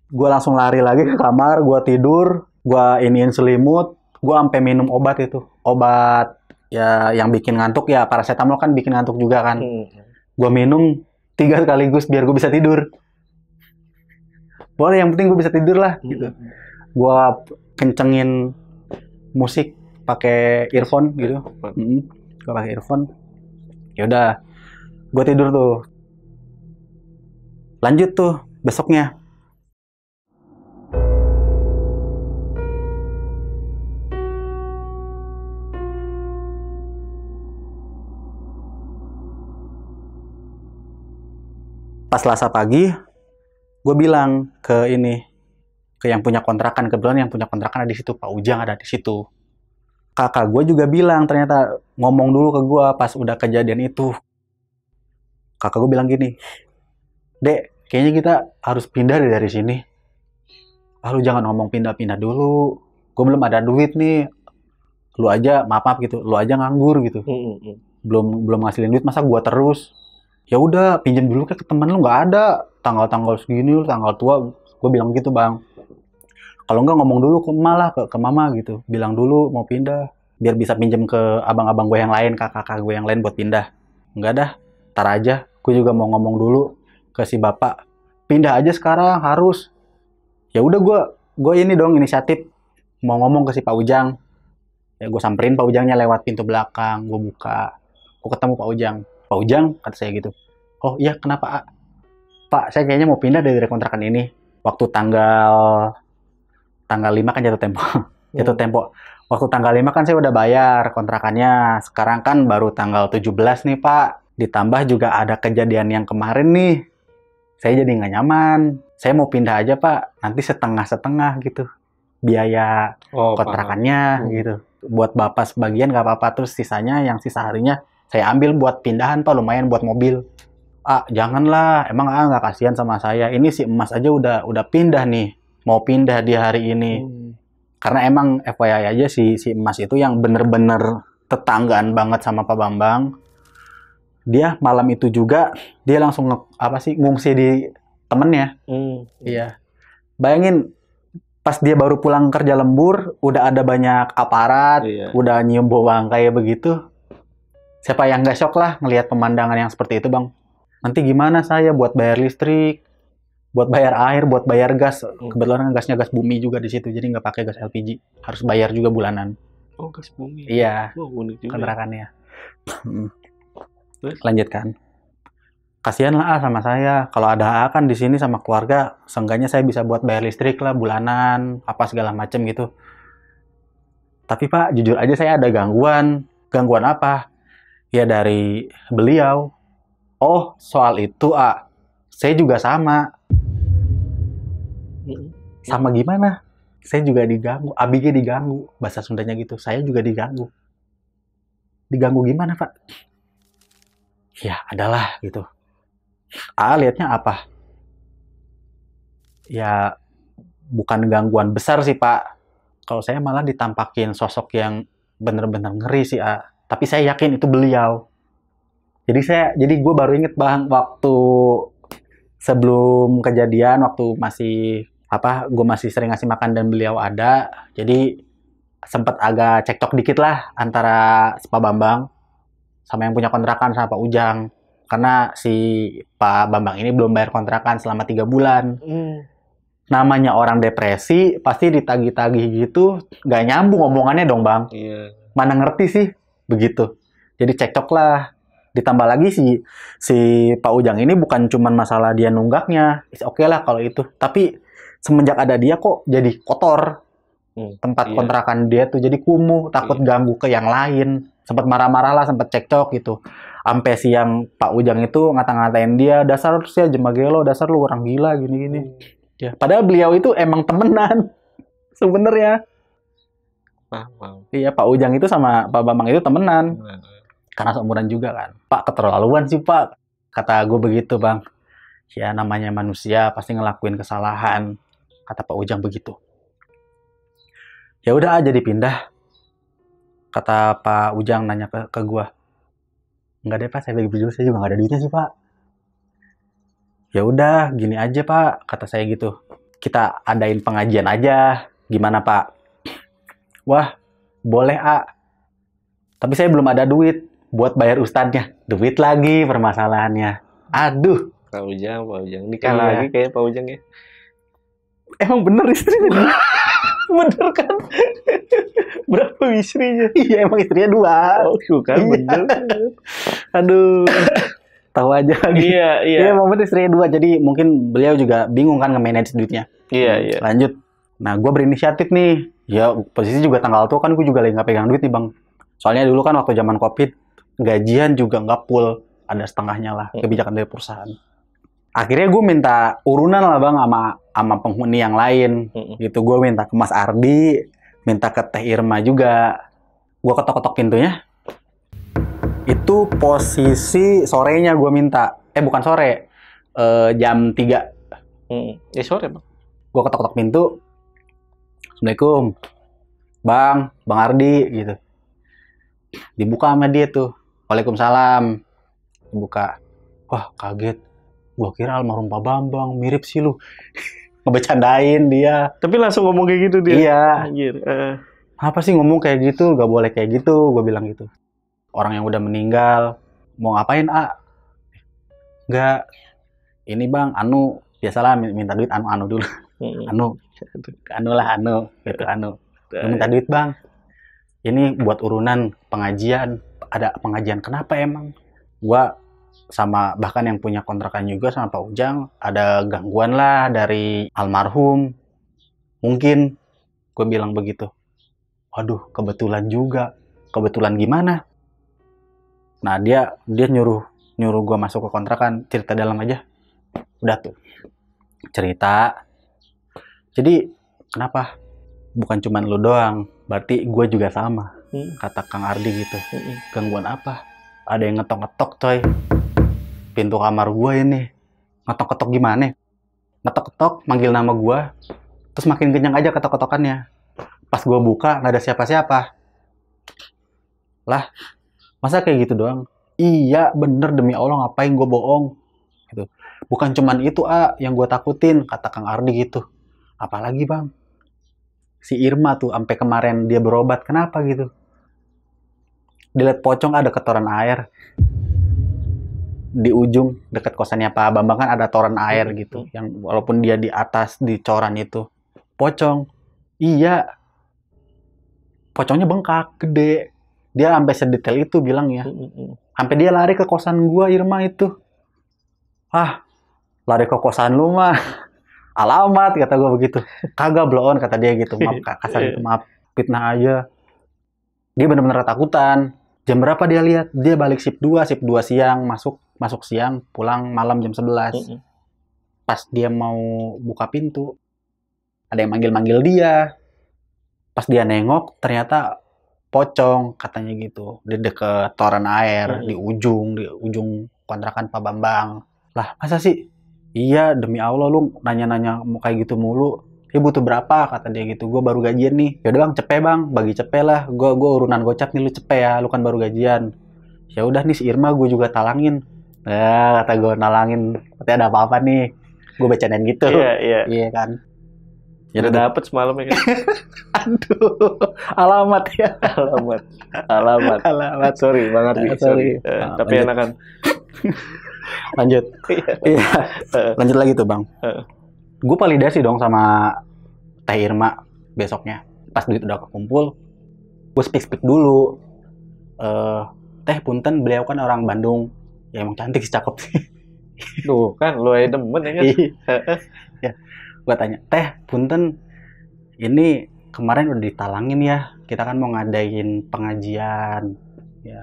Gue langsung lari lagi ke kamar, gue tidur, gue iniin selimut, gue sampai minum obat itu. Obat ya yang bikin ngantuk ya, paracetamol kan bikin ngantuk juga kan. Gue minum 3 sekaligus biar gue bisa tidur. Boleh, yang penting gue bisa tidur lah gitu. Gue kencengin musik pakai earphone gitu. Gue pakai earphone. Ya udah, gue tidur tuh. Lanjut tuh besoknya. Pas Selasa pagi, gue bilang ke yang punya kontrakan. Kebetulan yang punya kontrakan ada di situ, Pak Ujang ada di situ. Kakak gue juga bilang, ternyata ngomong dulu ke gue pas udah kejadian itu. Kakak gue bilang gini, Dek, kayaknya kita harus pindah dari sini. Lu jangan ngomong pindah-pindah dulu. Gue belum ada duit nih. Lu aja, maaf gitu, lu aja nganggur gitu. Belum ngasilin duit, masa gue terus? Ya udah, pinjam dulu ke temen lu, nggak ada tanggal-tanggal segini, lu tanggal tua. Gue bilang gitu, Bang. Kalau nggak ngomong dulu ke emak lah, ke mama gitu. Bilang dulu mau pindah, biar bisa pinjam ke abang-abang gue yang lain, kakak-kakak gue yang lain buat pindah. Enggak dah, tar aja. Gue juga mau ngomong dulu ke si bapak. Pindah aja sekarang, harus. Ya udah, gue ini dong inisiatif mau ngomong ke si Pak Ujang. Ya gue samperin Pak Ujangnya lewat pintu belakang, gue buka. Gue ketemu Pak Ujang. Pak Ujang, kata saya gitu. Oh iya, kenapa, Pak? Saya kayaknya mau pindah dari kontrakan ini. Waktu tanggal 5 kan jatuh tempo. Jatuh tempo. Waktu tanggal 5 kan saya udah bayar kontrakannya. Sekarang kan baru tanggal 17 nih, Pak. Ditambah juga ada kejadian yang kemarin nih. Saya jadi nggak nyaman. Saya mau pindah aja, Pak. Nanti setengah-setengah gitu. Biaya kontrakannya gitu. Buat Bapak sebagian nggak apa-apa. Terus sisanya, yang sisa harinya saya ambil buat pindahan, Pak. Lumayan buat mobil. Janganlah. Emang nggak kasihan sama saya. Ini si emas aja udah pindah nih. Mau pindah di hari ini. Karena emang FYI aja si emas itu yang bener-bener tetanggaan banget sama Pak Bambang. Dia malam itu juga dia langsung ngungsi di temennya. Iya. Bayangin pas dia baru pulang kerja lembur, udah ada banyak aparat, udah nyium bau bangkai begitu. Siapa yang nggak shock lah ngelihat pemandangan yang seperti itu, Bang? Nanti gimana saya buat bayar listrik, buat bayar air, buat bayar gas. Kebetulan kan gasnya gas bumi juga di situ, jadi nggak pakai gas LPG. Harus bayar juga bulanan. Oh, gas bumi. Iya. Unik juga. Kontrakannya. Lanjutkan. Kasihan lah sama saya. Kalau ada kan di sini sama keluarga, seenggaknya saya bisa buat bayar listrik lah bulanan, apa segala macam gitu. Tapi Pak, jujur aja saya ada gangguan. Gangguan apa? Ya dari beliau. Oh, soal itu, saya juga sama. Sama gimana? Saya juga diganggu. Abignya diganggu. Bahasa Sundanya gitu. Saya juga diganggu. Diganggu gimana, Pak? Ya, adalah gitu. Lihatnya apa? Ya, bukan gangguan besar sih, Pak. Kalau saya malah ditampakin sosok yang bener-bener ngeri sih, Tapi saya yakin itu beliau. Jadi gue baru inget, Bang, waktu sebelum kejadian, waktu gue masih sering ngasih makan dan beliau ada. Jadi sempat agak cekcok dikit lah antara Pak Bambang sama yang punya kontrakan sama Pak Ujang. Karena si Pak Bambang ini belum bayar kontrakan selama 3 bulan. Namanya orang depresi, pasti ditagih-tagih gitu, nggak nyambung omongannya dong, Bang. Mana ngerti sih, begitu. Jadi cekcok lah. Ditambah lagi si Pak Ujang ini bukan cuman masalah dia nunggaknya. Oke lah kalau itu. Tapi semenjak ada dia kok jadi kotor. Tempat kontrakan dia tuh jadi kumuh, takut ganggu ke yang lain. Sempat marah-marah lah, sempat cekcok gitu. Sampai siang Pak Ujang itu ngata-ngatain dia, dasar lu sih jemagelo, dasar lu orang gila gini-gini. Ya, padahal beliau itu emang temenan sebenarnya. Iya, Pak Ujang itu sama Pak Bambang itu temenan. Karena seumuran juga kan. Pak, keterlaluan sih, Pak. Kata gue begitu, Bang. Ya, namanya manusia pasti ngelakuin kesalahan. Kata Pak Ujang begitu. Ya udah aja dipindah. Kata Pak Ujang nanya ke gue. Enggak deh, Pak, saya lagi berjuang, saya juga nggak ada duitnya sih, Pak. Ya udah, gini aja, Pak, kata saya gitu. kita adain pengajian aja. Gimana Pak? Wah, boleh tapi saya belum ada duit buat bayar ustadznya. Duit lagi permasalahannya. Aduh. Pak Ujang. Nikah lagi kayak Pak Ujang ya. Emang bener istrinya? Bener kan? Berapa istrinya? Iya, emang istrinya 2. Oh, bukan bener. Aduh. Tahu aja lagi. Iya. Iya, emang bener istrinya 2. Jadi mungkin beliau juga bingung kan nge-manage duitnya. Iya. Lanjut. Nah, gue berinisiatif nih. Ya, posisi juga tanggal tua kan gue juga lagi nggak pegang duit nih, Bang. Soalnya dulu kan waktu zaman Covid, gajian juga nggak full. Ada setengahnya lah, kebijakan dari perusahaan. Akhirnya gue minta urunan lah Bang sama penghuni yang lain. Gitu, gue minta ke Mas Ardi, minta ke Teh Irma juga. Gue ketok-ketok pintunya. Itu posisi sorenya gue minta. Bukan sore. Jam 3. Ya sore Bang. Gue ketok-ketok pintu. Assalamualaikum. Bang Ardi gitu. Dibuka sama dia tuh. Waalaikumsalam. Dibuka. Wah, kaget. Gua kira almarhum Pak Bambang, mirip sih lu. Ngebecandain dia. Tapi langsung ngomong kayak gitu dia. Iya. Anjir. Apa sih ngomong kayak gitu? Gak boleh kayak gitu, gua bilang gitu. Orang yang udah meninggal, mau ngapain, Enggak. Ini Bang, biasalah minta duit anu dulu. Anu gitu. Minta duit Bang. Ini buat urunan pengajian. Ada pengajian kenapa emang? Gua sama bahkan yang punya kontrakan juga sama Pak Ujang, ada gangguan lah dari almarhum. Mungkin gue bilang begitu. Waduh, kebetulan juga. Kebetulan gimana? Nah, dia nyuruh gue masuk ke kontrakan, cerita dalam aja. Udah tuh. Cerita. Jadi, kenapa? Bukan cuma lu doang, berarti gue juga sama. Kata Kang Ardi gitu. Gangguan apa? Ada yang ngetok-ngetok, coy. Pintu kamar gue ini. Ngetok-ketok gimana? Ngetok-ketok, manggil nama gue. Terus makin kencang aja ketok-ketokannya. Pas gue buka, nggak ada siapa-siapa. Lah, masa kayak gitu doang? Iya, bener demi Allah, ngapain gue bohong? Gitu. Bukan cuman itu, yang gue takutin, kata Kang Ardi gitu. Apalagi Bang? Si Irma tuh, sampai kemarin dia berobat. Kenapa gitu? Dilihat pocong ada ketoran air. Di ujung dekat kosannya Pak Bambang kan ada toren air gitu, yang walaupun dia di atas di coran itu pocong. Iya, pocongnya bengkak gede. Dia sampai sedetail itu bilangnya. Sampai dia lari ke kosan gua Irma itu. Lari ke kosan lu mah alamat, kata gua begitu. Kagak bloon, kata dia gitu. Maaf kasar itu, maaf, fitnah aja. Dia benar-benar ketakutan. Jam berapa dia lihat? Dia balik shift 2 siang, masuk siang, pulang malam jam 11. Pas dia mau buka pintu, ada yang manggil-manggil dia. Pas dia nengok, ternyata pocong, katanya gitu. Di deket toren air, di ujung kontrakan Pak Bambang. Lah, masa sih? Iya, demi Allah lu nanya-nanya mau kayak gitu mulu. Butuh berapa? Kata dia gitu. Gue baru gajian nih. Yaudah Bang, cepet Bang, bagi cepet lah. Gue urunan gocap nih, lu cepet ya. Lu kan baru gajian. Ya udah nih si Irma gue juga talangin. Kata gue nalangin. Berarti ada apa-apa nih. Gue bacain gitu. Iya kan. Ya udah dapet semalam ya kan. Aduh, alamat ya. Alamat. Sorry Bang Ardi. Sorry. Tapi enakan. Lanjut. Iya. Lanjut lagi tuh Bang. Gue validasi dong sama Teh Irma besoknya. Pas duit udah kekumpul, gue speak dulu. Teh punten, beliau kan orang Bandung. Ya emang cantik sih, cakep sih. Tuh kan, lu aja demen ya kan. Ya, gue tanya, Teh punten, ini kemarin udah ditalangin ya. Kita kan mau ngadain pengajian ya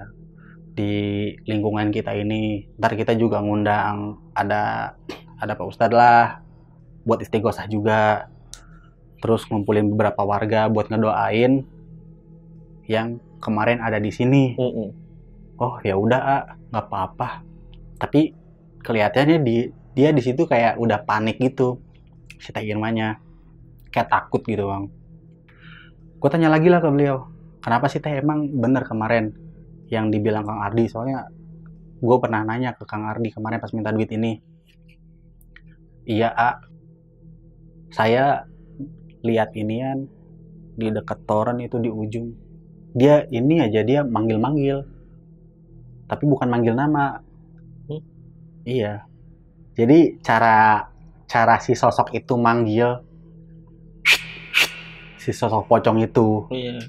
di lingkungan kita ini. Ntar kita juga ngundang ada Pak Ustadz lah buat istighosah juga. Terus ngumpulin beberapa warga buat ngedoain yang kemarin ada di sini. Oh ya udah, nggak apa-apa. Tapi kelihatannya dia di situ kayak udah panik gitu, si Teh Irmanya, kayak takut gitu Bang. Gue tanya lagi lah ke beliau, kenapa sih Teh, emang bener kemarin yang dibilang Kang Ardi? Soalnya gue pernah nanya ke Kang Ardi kemarin pas minta duit ini. Iya Saya lihat inian di dekat toren itu di ujung. Dia ini aja dia manggil-manggil. Tapi bukan manggil nama. Iya. Jadi cara si sosok itu manggil si sosok pocong itu. Iya.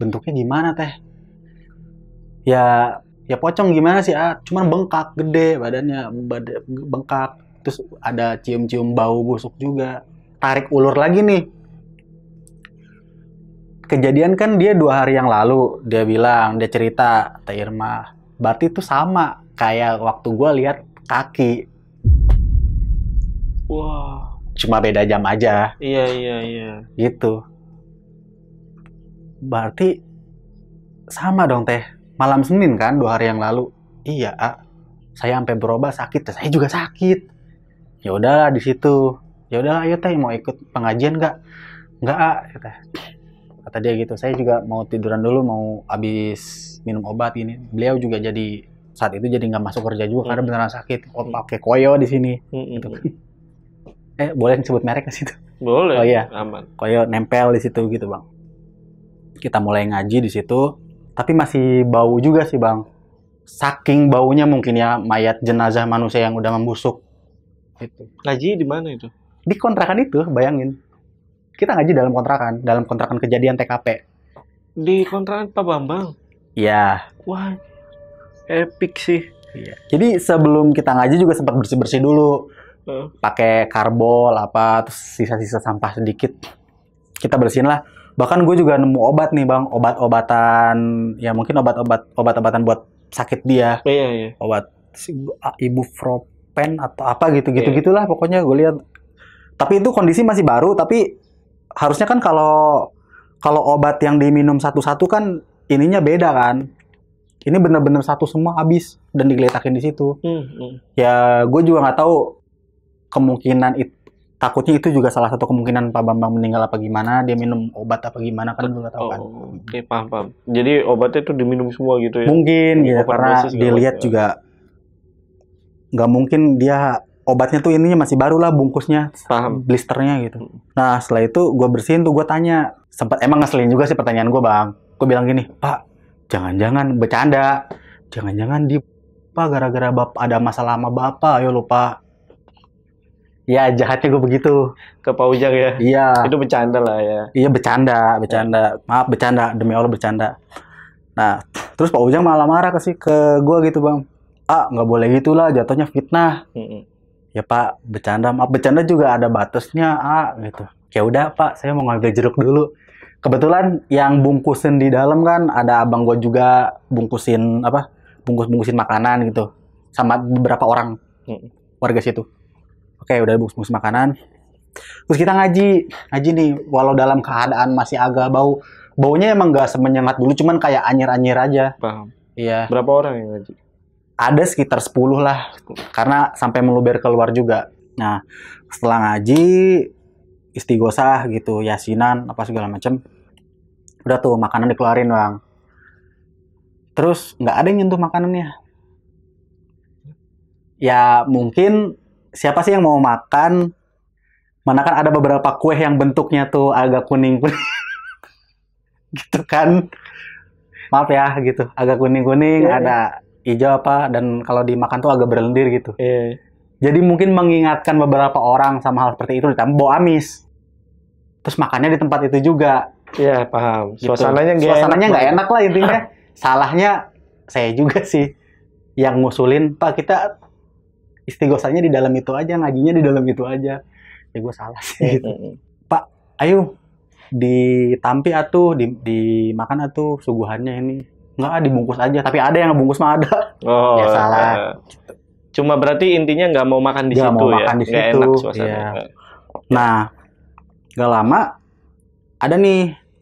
Bentuknya gimana teh? Ya pocong gimana sih? Cuman bengkak gede badannya, bengkak. Terus ada cium-cium bau busuk juga. Tarik ulur lagi nih. Kejadian kan dia 2 hari yang lalu. Dia bilang, dia cerita, Teh Irma. Berarti itu sama kayak waktu gue lihat kaki. Wah. Cuma beda jam aja. Iya. Gitu. Berarti sama dong Teh. Malam Senin kan 2 hari yang lalu. Iya, saya sampai berobat sakit. Saya juga sakit. Ya udahlah di situ. Ya udahlah ayo Teh mau ikut pengajian nggak? Nggak, kata dia gitu. Saya juga mau tiduran dulu, mau habis minum obat ini. Beliau juga jadi saat itu jadi nggak masuk kerja juga karena beneran sakit. Pakai koyo di sini. Gitu. Boleh sebut merek ke situ? Boleh. Oh iya. Aman. Koyo nempel di situ gitu bang. Kita mulai ngaji di situ, tapi masih bau juga sih bang. Saking baunya mungkin ya mayat jenazah manusia yang udah membusuk. Gitu. Ngaji di mana itu? Di kontrakan itu, bayangin. Kita ngaji dalam kontrakan kejadian TKP. Di kontrakan Pak Bambang? Iya. Wah, epic sih. Iya. Jadi sebelum kita ngaji juga sempat bersih-bersih dulu. Pakai karbol apa, terus sisa-sisa sampah sedikit. Kita bersihin lah. Bahkan gue juga nemu obat nih bang, obat-obatan, ya mungkin obat-obatan buat sakit dia. Iya. Obat ibuprofen atau apa gitu-gitulah pokoknya gue lihat. Tapi itu kondisi masih baru, tapi harusnya kan kalau obat yang diminum satu-satu kan ininya beda kan. Ini bener-bener satu semua habis dan digeletakin di situ. Ya gue juga nggak tahu kemungkinan takutnya itu juga salah satu kemungkinan Pak Bambang meninggal apa gimana, dia minum obat apa gimana kan gue nggak tahu kan. Oke, paham. Jadi obatnya itu diminum semua gitu ya? Mungkin ya karena dilihat juga nggak mungkin dia obatnya tuh ininya masih baru lah bungkusnya, paham, blisternya gitu. Nah setelah itu gue bersihin tuh, gue tanya, sempat emang ngeselin juga sih pertanyaan gue bang. Gue bilang gini, Pak, jangan-jangan bercanda, jangan-jangan di Pak gara-gara bapak ada masalah sama bapak, ayo lupa. Ya jahatnya gue begitu. Ke Pak Ujang ya? Iya. Itu bercanda lah ya? Iya bercanda. Maaf bercanda, demi Allah bercanda. Nah terus Pak Ujang malah marah ke gue gitu bang. Nggak boleh gitulah, jatuhnya fitnah. Ya Pak, bercanda. Maaf, bercanda juga ada batasnya, gitu. Ya udah Pak, saya mau ngambil jeruk dulu. Kebetulan yang bungkusin di dalam kan ada abang gue juga bungkusin bungkusin makanan gitu sama beberapa orang warga situ. Oke, udah bungkus makanan. Terus kita ngaji nih, walau dalam keadaan masih agak baunya emang nggak semenyengat dulu, cuman kayak anyir-anyir aja. Paham. Iya. Berapa orang yang ngaji? Ada sekitar 10 lah, karena sampai meluber keluar juga. Nah, setelah ngaji, istighosah gitu, yasinan, apa segala macam. Udah tuh, makanan dikeluarin bang. Terus, nggak ada yang nyentuh makanannya. Ya, mungkin siapa sih yang mau makan? Mana kan ada beberapa kue yang bentuknya tuh agak kuning-kuning. Gitu kan. Maaf ya, gitu. Agak kuning-kuning, ada hijau apa, dan kalau dimakan tuh agak berlendir gitu. Jadi mungkin mengingatkan beberapa orang sama hal seperti itu, ditambah bau amis. Terus makannya di tempat itu juga. Iya, paham. Gitu. Suasananya nggak enak lah intinya. Salahnya saya juga sih yang ngusulin, Pak kita istighosahnya di dalam itu aja, ngajinya di dalam itu aja. Ya gue salah sih. Gitu. Pak, ayo ditampi atuh, dimakan atuh suguhannya ini. Nggak, dibungkus aja. Tapi ada yang ngebungkus mah ada. Ya salah. Cuma berarti intinya nggak mau makan di situ mau ya? Makan di nggak situ. enak suasananya. Ya. Nah, nggak lama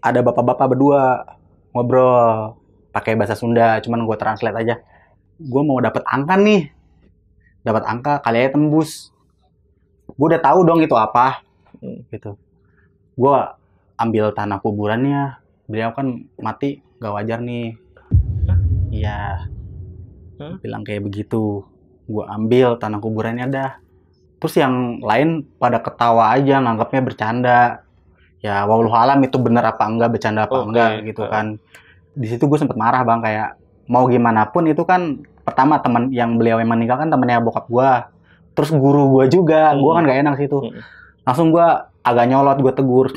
ada bapak-bapak berdua ngobrol pakai bahasa Sunda. Cuman gue translate aja. Gue mau dapat angka nih. Dapat angka, kali aja tembus. Gue udah tahu dong itu apa. Gitu. Gue ambil tanah kuburannya. Beliau kan mati, gak wajar nih. Iya. Bilang kayak begitu. Gue ambil tanah kuburannya dah. Terus yang lain pada ketawa aja, nganggapnya bercanda. Ya walau alam itu bener apa enggak, bercanda apa enggak gitu kan. Di situ gue sempet marah bang, kayak mau gimana pun itu kan pertama teman yang beliau yang meninggal kan temennya bokap gue. Terus guru gue juga, gue kan gak enak situ. Langsung gue agak nyolot, gue tegur,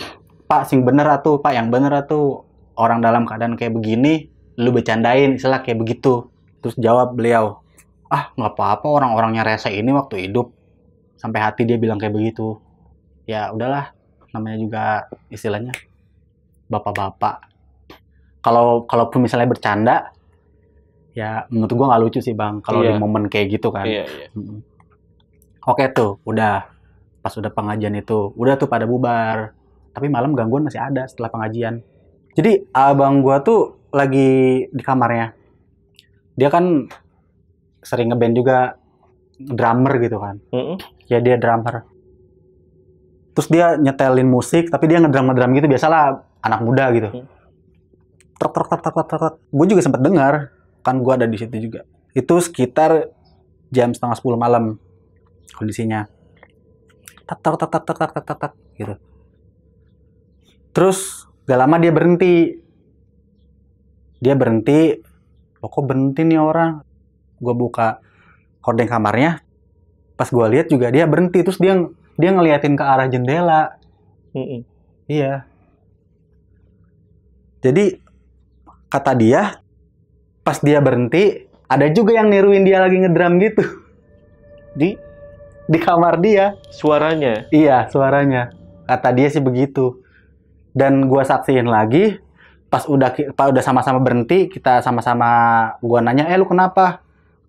Pak sing bener atuh, Pak yang bener atuh, orang dalam keadaan kayak begini lu bercandain istilah kayak begitu. Terus jawab beliau, ah nggak apa-apa, orang-orangnya rese ini waktu hidup. Sampai hati dia bilang kayak begitu. Ya udahlah, namanya juga istilahnya bapak-bapak. Kalaupun misalnya bercanda, ya menurut gua nggak lucu sih bang. Kalau di momen kayak gitu kan. Oke tuh, udah pas udah pengajian itu, udah tuh pada bubar. Tapi malam gangguan masih ada setelah pengajian. Jadi abang gua tuh lagi di kamarnya. Dia kan sering ngeband juga, drummer gitu kan. Ya dia drummer. Terus dia nyetelin musik, tapi dia ngedrum gitu, biasalah anak muda gitu. Truk. Gue juga sempat dengar, kan gue ada di situ juga. Itu sekitar jam 9:30 malam kondisinya. Tak gitu. Terus gak lama dia berhenti. Kok berhenti nih orang? Gue buka hordeng kamarnya, pas gue lihat juga dia berhenti, terus dia ngeliatin ke arah jendela. Iya. Jadi kata dia, pas dia berhenti, ada juga yang niruin dia lagi ngedrum gitu. Di kamar dia. Suaranya? Iya, suaranya. Kata dia sih begitu. Dan gue saksiin lagi, pas udah sama-sama berhenti, kita sama-sama, gue nanya, lu kenapa?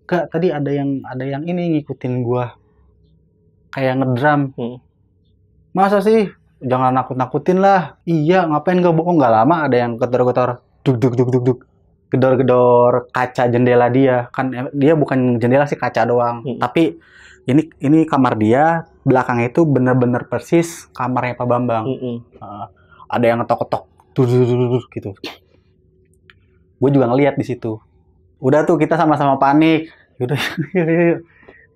Gak, tadi ada yang ini ngikutin gue, kayak ngedrum. Masa sih? Jangan nakut-nakutin lah. Iya, ngapain gak bohong? Gak lama ada yang gedor-gedor, duk. Gedor-gedor kaca jendela dia. Kan dia bukan jendela sih, kaca doang. Tapi ini kamar dia, belakangnya itu bener-bener persis kamarnya Pak Bambang. Ada yang ngetok-ketok, gitu. Gue juga ngeliat di situ. Udah tuh kita sama-sama panik. Udah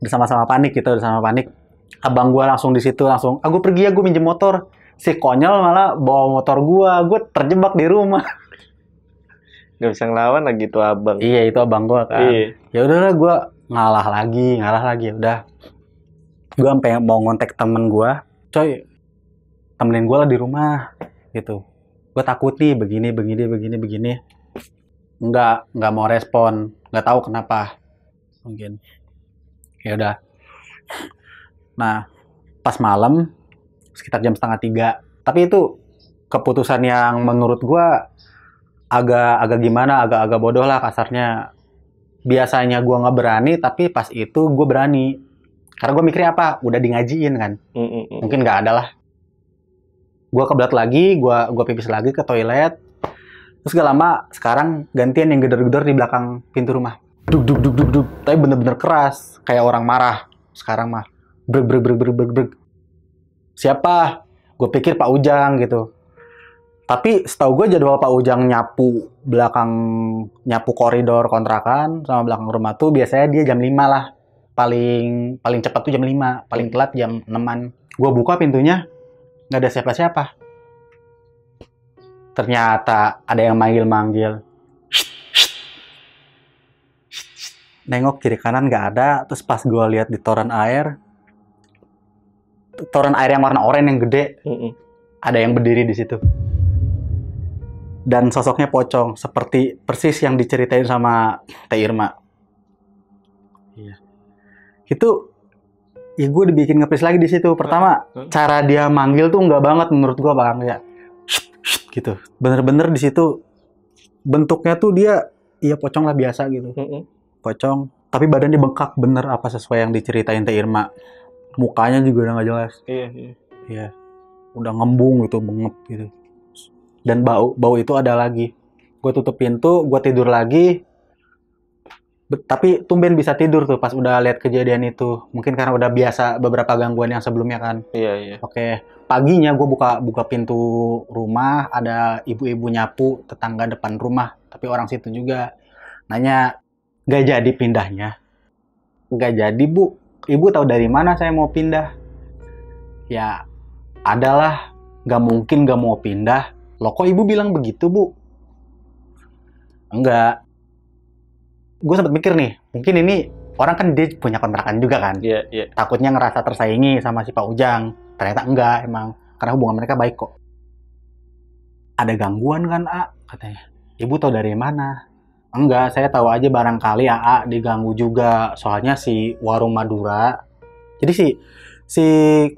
sama-sama panik. Abang gue langsung di situ langsung, gue pergi ya, gue minjem motor. Si konyol malah bawa motor gue terjebak di rumah. Gak bisa ngelawan lagi tuh abang. Iya, itu abang gue kan. Ya udahlah, gue ngalah lagi. Udah, gue sampai mau ngontek temen gue, coy, temenin gue lah di rumah gitu. Gue takut nih begini. Nggak mau respon, nggak tahu kenapa, mungkin. Ya udah. Nah, pas malam sekitar jam 2:30. Tapi itu keputusan yang menurut gue agak gimana, agak bodoh lah kasarnya. Biasanya gue nggak berani, tapi pas itu gue berani. Karena gue mikirnya apa? Udah di ngajiin kan. Mungkin nggak ada lah. Gue kebelat lagi, gue pipis lagi ke toilet. Terus gak lama sekarang gantian yang gedor-gedor di belakang pintu rumah. Duk. Tapi bener-bener keras, kayak orang marah. Sekarang mah breg. Siapa? Gue pikir Pak Ujang gitu. Tapi setahu gue jadwal Pak Ujang nyapu koridor kontrakan sama belakang rumah tuh biasanya dia jam 5 lah. Paling cepat tuh jam 5, paling telat jam 6-an. Gue buka pintunya, nggak ada siapa-siapa. Ternyata ada yang manggil. Nengok kiri kanan nggak ada. Terus pas gue lihat di toren air yang warna oranye yang gede, ada yang berdiri di situ. Dan sosoknya pocong, seperti persis yang diceritain sama Teh Irma. Iya. Itu, ya gue dibikin ngepres lagi di situ. Pertama, cara dia manggil tuh nggak banget menurut gue bang, ya. Gitu. Bener-bener di situ bentuknya tuh dia, iya pocong lah biasa gitu. Pocong, tapi badannya bengkak bener apa sesuai yang diceritain Teh Irma. Mukanya juga udah nggak jelas. Iya. Udah ngembung gitu, bengep gitu. Dan bau itu ada lagi. Gue tutup pintu, gue tidur lagi. Tapi tumben bisa tidur tuh pas udah lihat kejadian itu. Mungkin karena udah biasa beberapa gangguan yang sebelumnya kan. Iya. Oke. Paginya gue buka pintu rumah, ada ibu-ibu nyapu tetangga depan rumah. Tapi orang situ juga nanya, gak jadi pindahnya? Gak jadi bu, ibu tahu dari mana saya mau pindah? Ya, adalah, nggak mungkin nggak mau pindah. Loh kok ibu bilang begitu, Bu? Enggak. Gue sempat mikir nih, mungkin ini orang kan dia punya kontrakan juga kan. Iya. Takutnya ngerasa tersaingi sama si Pak Ujang. Ternyata enggak emang, karena hubungan mereka baik kok. Ada gangguan kan, A? Katanya. Ibu tahu dari mana? Enggak, saya tahu aja barangkali AA diganggu juga. Soalnya si warung Madura. Jadi si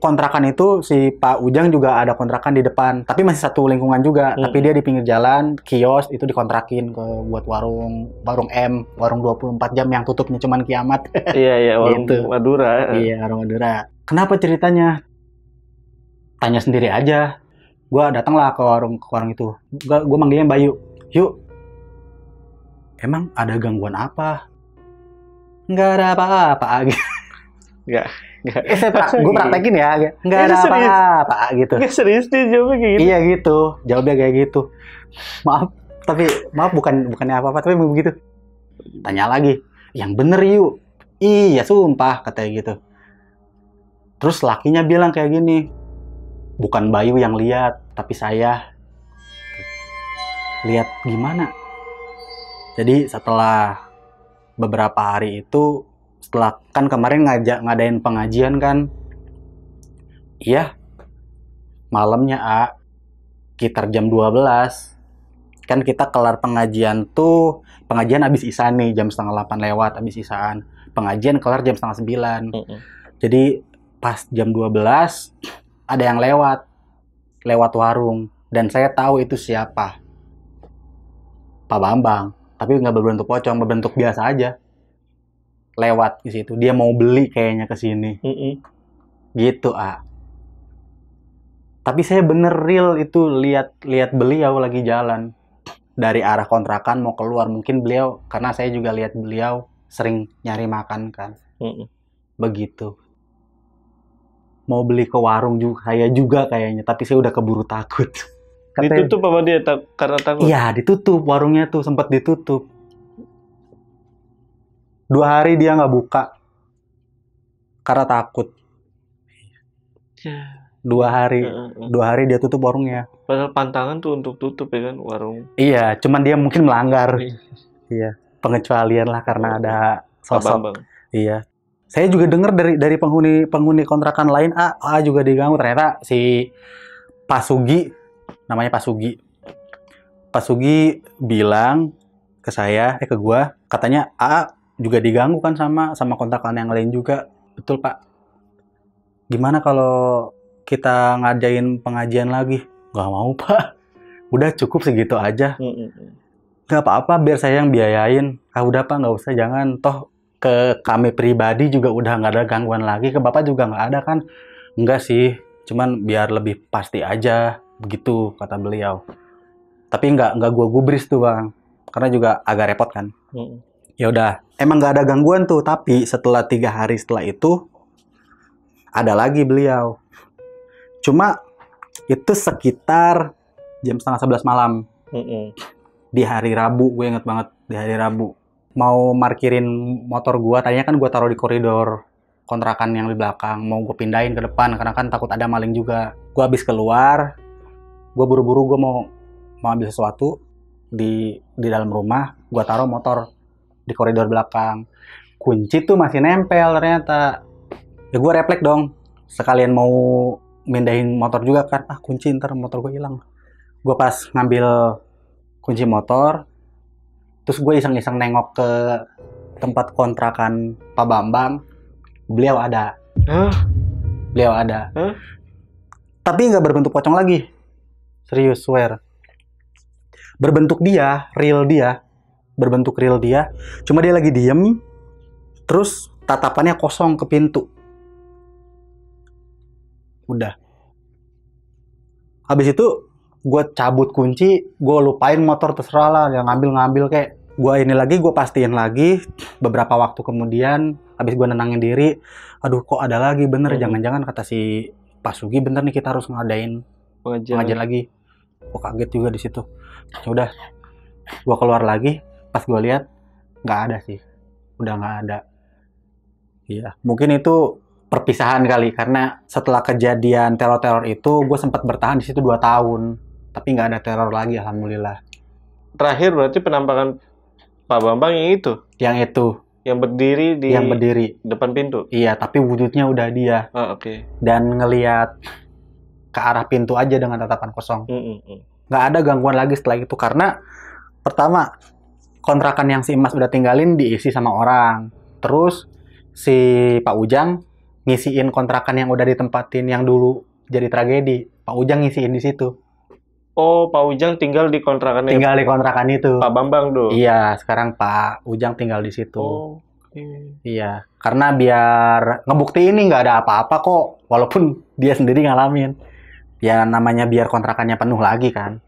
kontrakan itu, si Pak Ujang juga ada kontrakan di depan. Tapi masih satu lingkungan juga. Tapi dia di pinggir jalan, kios itu dikontrakin buat warung M, warung 24 jam yang tutupnya cuman kiamat. Iya, warung gitu. Madura. Iya, warung Madura. Kenapa ceritanya? Tanya sendiri aja. Gue datanglah ke warung itu. Gue manggilnya Bayu. Yuk. Emang ada gangguan apa? Nggak ada apa-apa. Nggak. Gue praktekin ya. Nggak ada apa-apa gitu. Nggak serius dia jawabnya kayak gitu? Iya gitu. Jawabnya kayak gitu. Maaf bukannya apa-apa, tapi begitu. Tanya lagi. Yang bener yuk. Iya sumpah, katanya gitu. Terus lakinya bilang kayak gini. Bukan Bayu yang lihat, tapi saya. Lihat gimana? Jadi setelah beberapa hari itu, setelah kan kemarin ngadain pengajian kan, iya, malamnya sekitar jam 12, kan kita kelar pengajian tuh, pengajian habis isya nih, jam 7:30 lewat habis isyaan, pengajian kelar jam 8:30. Jadi pas jam 12, ada yang lewat warung, dan saya tahu itu siapa, Pak Bambang. Tapi nggak berbentuk pocong, berbentuk biasa aja. Lewat di situ, dia mau beli kayaknya ke sini. Gitu, Tapi saya bener real itu lihat beliau lagi jalan dari arah kontrakan mau keluar. Mungkin beliau, karena saya juga lihat beliau sering nyari makan kan. Begitu. Mau beli ke warung juga, saya juga kayaknya. Tapi saya udah keburu takut. Ditutup apa dia karena takut? Iya, ditutup warungnya tuh, sempat ditutup. 2 hari dia nggak buka karena takut. 2 hari dia tutup warungnya. Padahal pantangan tuh untuk tutup ya kan warung. Iya, cuman dia mungkin melanggar. Iya, pengecualian lah karena ada sosok. Iya. Saya juga dengar dari penghuni kontrakan lain, juga diganggu. Ternyata si Pak Sugi, namanya Pak Sugi. Pak Sugi bilang ke saya, ke gua, katanya juga diganggu kan sama kontrakan yang lain juga. Betul, Pak. Gimana kalau kita ngadain pengajian lagi? Gak mau, Pak. Udah cukup segitu aja. Gak apa-apa, biar saya yang biayain. Udah, Pak, nggak usah, jangan. Toh ke kami pribadi juga udah nggak ada gangguan lagi. Ke Bapak juga nggak ada kan? Enggak sih, cuman biar lebih pasti aja. Begitu kata beliau. Tapi nggak gua gubris tuh, Bang, karena juga agak repot kan. Ya udah, emang nggak ada gangguan tuh. Tapi setelah 3 hari setelah itu ada lagi beliau. Cuma itu sekitar jam 10:30 malam. Di hari Rabu, gue inget banget, di hari Rabu. Mau parkirin motor gua, tadinya kan gua taruh di koridor kontrakan yang di belakang, mau gue pindahin ke depan karena kan takut ada maling juga. Gua habis keluar, gue buru-buru, gue mau ambil sesuatu di dalam rumah, gue taruh motor di koridor belakang. Kunci tuh masih nempel ternyata. Ya gue refleks dong, sekalian mau mindahin motor juga kan, kunci ntar motor gue hilang. Gue pas ngambil kunci motor, terus gue iseng-iseng nengok ke tempat kontrakan Pak Bambang, beliau ada. Beliau ada. Tapi nggak berbentuk pocong lagi. Serius, swear. Berbentuk berbentuk real dia. Cuma dia lagi diem, terus tatapannya kosong ke pintu. Udah. Habis itu gue cabut kunci, gue lupain motor, terserah lah, yang ngambil kayak. Gue ini lagi, gue pastiin lagi. Beberapa waktu kemudian, habis gue nenangin diri, aduh kok ada lagi, bener, jangan-jangan kata si Pak Sugi, bener nih kita harus ngadain pengajian lagi. Gue kaget juga di situ. Ya udah, gue keluar lagi, pas gue lihat nggak ada sih, udah nggak ada. Iya, mungkin itu perpisahan kali karena setelah kejadian teror-teror itu gue sempat bertahan di situ 2 tahun, tapi nggak ada teror lagi alhamdulillah. Terakhir berarti penampakan Pak Bambang yang itu, Yang itu, yang berdiri di yang berdiri. depan pintu. Iya, tapi wujudnya udah dia Ah, oke. dan ngelihat ke arah pintu aja dengan tatapan kosong. Mm-mm. Nggak ada gangguan lagi setelah itu karena pertama kontrakan yang si Emas udah tinggalin diisi sama orang. Terus si Pak Ujang ngisiin kontrakan yang udah ditempatin yang dulu jadi tragedi. Pak Ujang ngisiin di situ. Oh, Pak Ujang tinggal di kontrakannya Tinggal di kontrakan itu. Pak Bambang tuh. Iya, sekarang Pak Ujang tinggal di situ. Oh, oke. Iya, karena biar ngebuktiin ini nggak ada apa-apa kok, walaupun dia sendiri ngalamin. Ya namanya biar kontrakannya penuh lagi kan.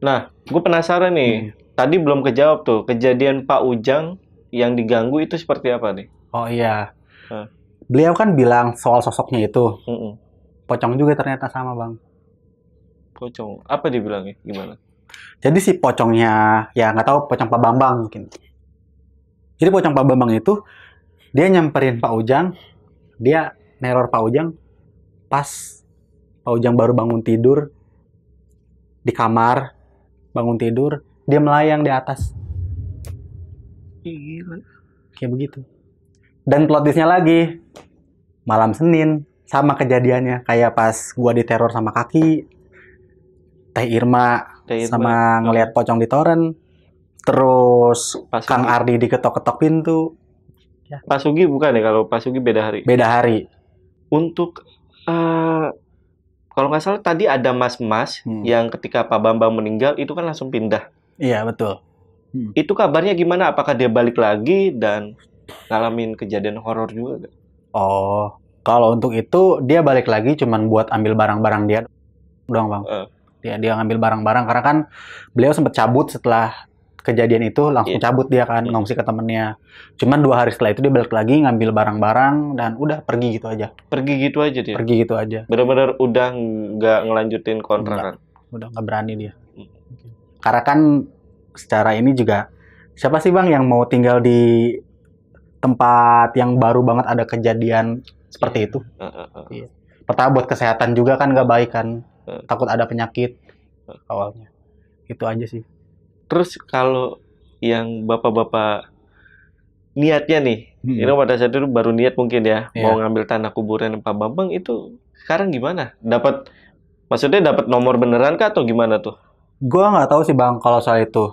Nah, gue penasaran nih. Tadi belum kejawab tuh, kejadian Pak Ujang yang diganggu itu seperti apa nih? Oh iya. Hah. Beliau kan bilang soal sosoknya itu. Mm-mm. Pocong juga ternyata sama, Bang. Pocong. Apa dibilangnya? Gimana? Jadi si pocongnya, ya nggak tahu pocong Pak Bambang mungkin. Jadi pocong Pak Bambang itu, dia nyamperin Pak Ujang, dia neror Pak Ujang, pas Pak Ujang baru bangun tidur, di kamar, bangun tidur, dia melayang di atas. Gila. Kayak begitu. Dan plot twist-nya lagi, malam Senin, sama kejadiannya. Kayak pas gua diteror sama Kaki, Teh Irma, sama ngelihat pocong di toren. Terus Kang Ardi diketok-ketok pintu. Ya. Pak Sugi bukan ya? Kalau Pak Sugi beda hari. Beda hari. Untuk kalau nggak salah tadi ada mas-mas yang ketika Pak Bambang meninggal itu kan langsung pindah. Iya, betul. Itu kabarnya gimana? Apakah dia balik lagi dan ngalamin kejadian horor juga? Oh, kalau untuk itu dia balik lagi cuman buat ambil barang-barang dia doang, Bang. Dia ngambil barang-barang karena kan beliau sempat cabut setelah kejadian itu, langsung cabut dia kan, ngungsi ke temennya. Cuman 2 hari setelah itu dia balik lagi ngambil barang-barang dan udah pergi gitu aja. Pergi gitu aja dia? Pergi gitu aja. Benar-benar udah nggak ngelanjutin kontrakan? Udah nggak berani dia. Karena kan secara ini juga, siapa sih Bang yang mau tinggal di tempat yang baru banget ada kejadian seperti itu? Iya. Pertama buat kesehatan juga kan nggak baik kan. Takut ada penyakit awalnya. Itu aja sih. Terus kalau yang bapak-bapak niatnya nih, ini pada saat itu baru niat mungkin ya, mau ngambil tanah kuburan Pak Bambang itu sekarang gimana? Maksudnya dapat nomor beneran kah atau gimana tuh? Gua nggak tahu sih Bang kalau soal itu.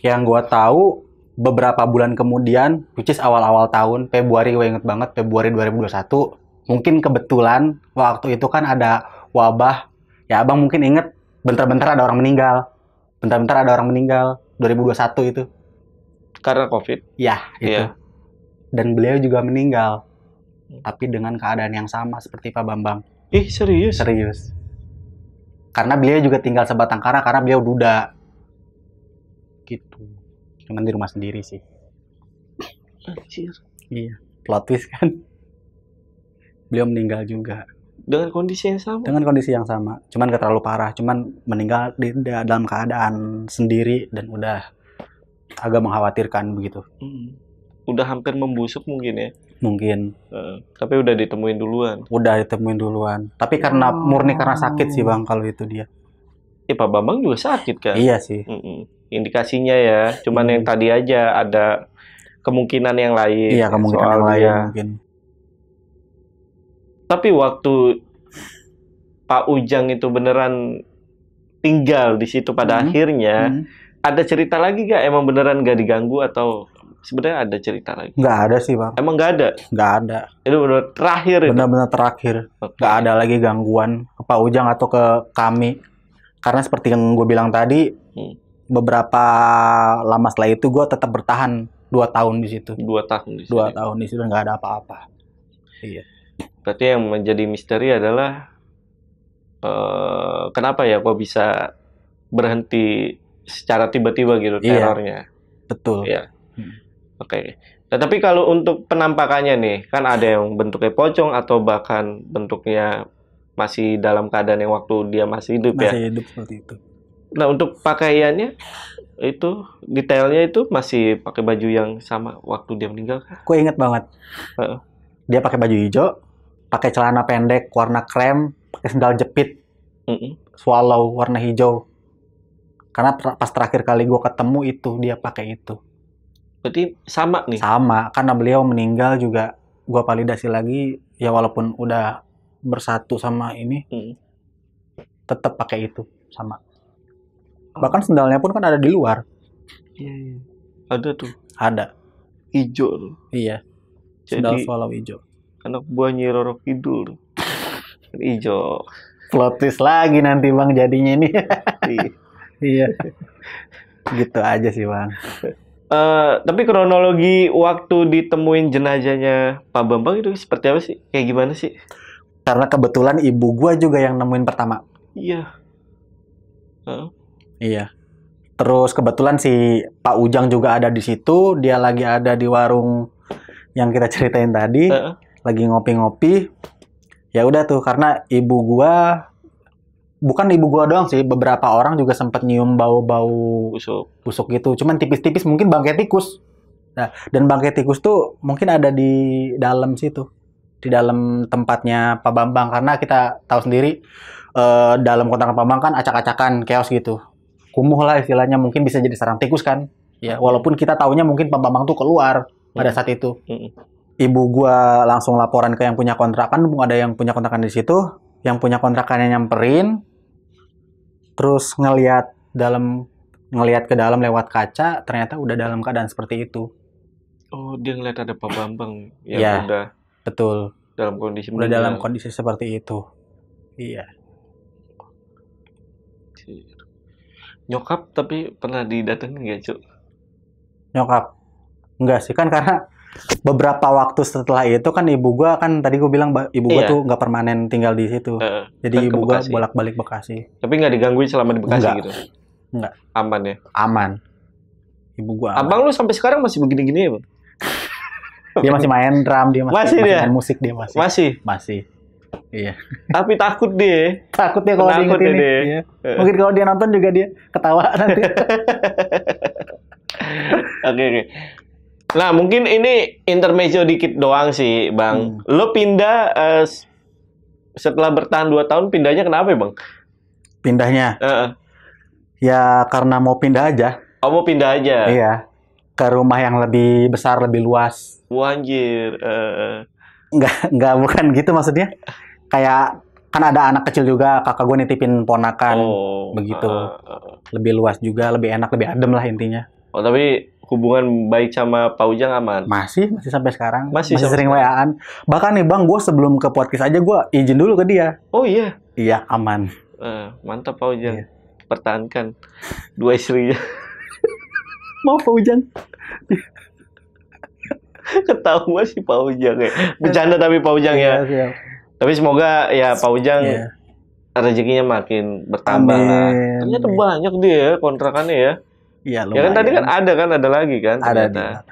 Yang gua tahu beberapa bulan kemudian, which is awal-awal tahun, Februari, gue inget banget, Februari 2021, mungkin kebetulan waktu itu kan ada wabah. Ya Abang mungkin inget, bentar-bentar ada orang meninggal. Bentar-bentar ada orang meninggal, 2021 itu. Karena COVID? Ya, itu. Iya. Dan beliau juga meninggal. Tapi dengan keadaan yang sama seperti Pak Bambang. Ih, serius? Serius. Karena beliau juga tinggal sebatang kara karena beliau duda. Gitu. Cuman di rumah sendiri sih. Anjir. Iya. Plot twist kan. Beliau meninggal juga. Dengan kondisi yang sama? Dengan kondisi yang sama. Cuman gak terlalu parah. Cuman meninggal dalam keadaan sendiri dan udah agak mengkhawatirkan begitu. Udah hampir membusuk mungkin ya? Mungkin. Tapi udah ditemuin duluan? Udah ditemuin duluan. Tapi karena murni karena sakit sih Bang kalau itu dia. Pak Bambang juga sakit kan? Iya sih. Indikasinya ya. Cuman yang tadi aja ada kemungkinan yang lain. Iya, kemungkinan yang lain mungkin. Tapi waktu Pak Ujang itu beneran tinggal di situ pada akhirnya, ada cerita lagi gak? Emang beneran gak diganggu atau sebenarnya ada cerita lagi? Nggak ada sih Bang. Emang nggak ada? Nggak ada. Itu benar terakhir. Benar-benar terakhir. Nggak ada lagi gangguan ke Pak Ujang atau ke kami. Karena seperti yang gue bilang tadi, beberapa lama setelah itu gue tetap bertahan 2 tahun di situ. 2 tahun di situ. 2 tahun di situ nggak ada apa-apa. Iya. Berarti yang menjadi misteri adalah kenapa ya kok bisa berhenti secara tiba-tiba gitu terornya? Betul. Iya. Oke. Nah, tapi kalau untuk penampakannya nih, kan ada yang bentuknya pocong atau bahkan bentuknya masih dalam keadaan yang waktu dia masih hidup ya? Masih hidup seperti itu. Nah, untuk pakaiannya itu detailnya itu masih pakai baju yang sama waktu dia meninggal kah? Gue inget banget. Dia pakai baju hijau, pakai celana pendek warna krem, pakai sendal jepit, swallow warna hijau. Karena pas terakhir kali gue ketemu itu dia pakai itu. Berarti sama nih? Sama, karena beliau meninggal juga gue validasi lagi, ya walaupun udah bersatu sama ini, tetap pakai itu, sama. Bahkan sendalnya pun kan ada di luar. Iya. Ada tuh. Ada. Hijau. Iya. Sendal swallow hijau. Anak buah Nyi Roro Kidul. Hijau. Plot twist lagi nanti Bang jadinya ini. Iya. Gitu aja sih Bang. Tapi kronologi waktu ditemuin jenazahnya Pak Bambang itu seperti apa sih? Kayak gimana sih? Karena kebetulan ibu gua juga yang nemuin pertama. Iya. Iya. Terus kebetulan si Pak Ujang juga ada di situ. Dia lagi ada di warung yang kita ceritain tadi. Lagi ngopi-ngopi. Ya udah tuh, karena ibu gua, bukan ibu gua doang sih, beberapa orang juga sempat nyium bau-bau busuk gitu. Cuman tipis-tipis, mungkin bangkai tikus. Nah, dan bangkai tikus tuh mungkin ada di dalam situ, di dalam tempatnya Pak Bambang. Karena kita tahu sendiri, dalam kontrakan Pak Bambang kan acak-acakan, chaos gitu. Kumuh lah istilahnya, mungkin bisa jadi sarang tikus kan. Ya, walaupun kita taunya mungkin Pak Bambang tuh keluar pada saat itu. Ibu gua langsung laporan ke yang punya kontrakan, ada yang punya kontrakan di situ. Yang punya kontrakannya nyamperin, terus ngelihat ke dalam lewat kaca, ternyata udah dalam keadaan seperti itu. Oh, dia ngeliat ada Pak Bambang yang ya, udah betul. Dalam kondisi udah dalam kondisi seperti itu. Iya. Nyokap tapi pernah didatengin nggak, Cuk? Nyokap? Enggak sih, kan karena beberapa waktu setelah itu kan ibu gua, kan tadi gua bilang ibu gua tuh nggak permanen tinggal di situ. Jadi ibu gua bolak-balik Bekasi. Tapi nggak digangguin selama di Bekasi gitu? Enggak. Aman ya? Aman. Ibu gua aman. Abang lu sampai sekarang masih begini-gini ya, Bang? Dia masih main drum, dia masih main musik, dia masih. Iya. Tapi takut dia. Takut dia kalau diinget ini. Iya. Mungkin kalau dia nonton juga dia ketawa nanti. Oke. Nah, mungkin ini intermezzo dikit doang sih, Bang. Lo pindah setelah bertahan 2 tahun, pindahnya kenapa ya, Bang? Pindahnya? Ya karena mau pindah aja. Oh, mau pindah aja? Iya. Ke rumah yang lebih besar, lebih luas. Anjir. Enggak, bukan gitu maksudnya. Kayak kan ada anak kecil juga, kakak gue nitipin ponakan, begitu. Lebih luas juga, lebih enak, lebih adem lah intinya. Oh, tapi hubungan baik sama Pak Ujang aman? Masih sampai sekarang. Masih sering sekarang. WA-an. Bahkan nih Bang, gue sebelum ke podcast aja gue izin dulu ke dia. Oh iya? Iya, aman. Mantap Pak Ujang. Iya. Pertahankan 2 istrinya. Mau Pak Ujang. Ketawa sih Pak Ujang ya. Bercanda tapi Pak Ujang ya. Siap. Tapi semoga ya Pak Ujang rezekinya makin bertambah lah. Ternyata banyak dia ya kontrakannya ya. Iya, ya kan tadi kan ada lagi kan. Ada.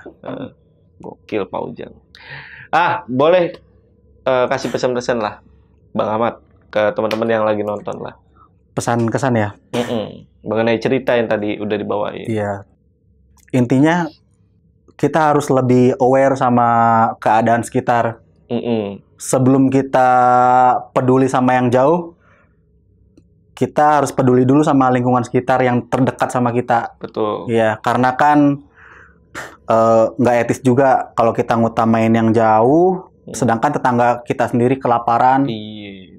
Gokil Pak Ujang. Boleh kasih pesan-pesan lah Bang Ahmad ke teman-teman yang lagi nonton lah. Pesan kesan ya? Mengenai cerita yang tadi udah dibawain. Iya. Intinya kita harus lebih aware sama keadaan sekitar. Sebelum kita peduli sama yang jauh, kita harus peduli dulu sama lingkungan sekitar yang terdekat sama kita. Betul. Iya, karena kan nggak etis juga kalau kita ngutamain yang jauh, sedangkan tetangga kita sendiri kelaparan,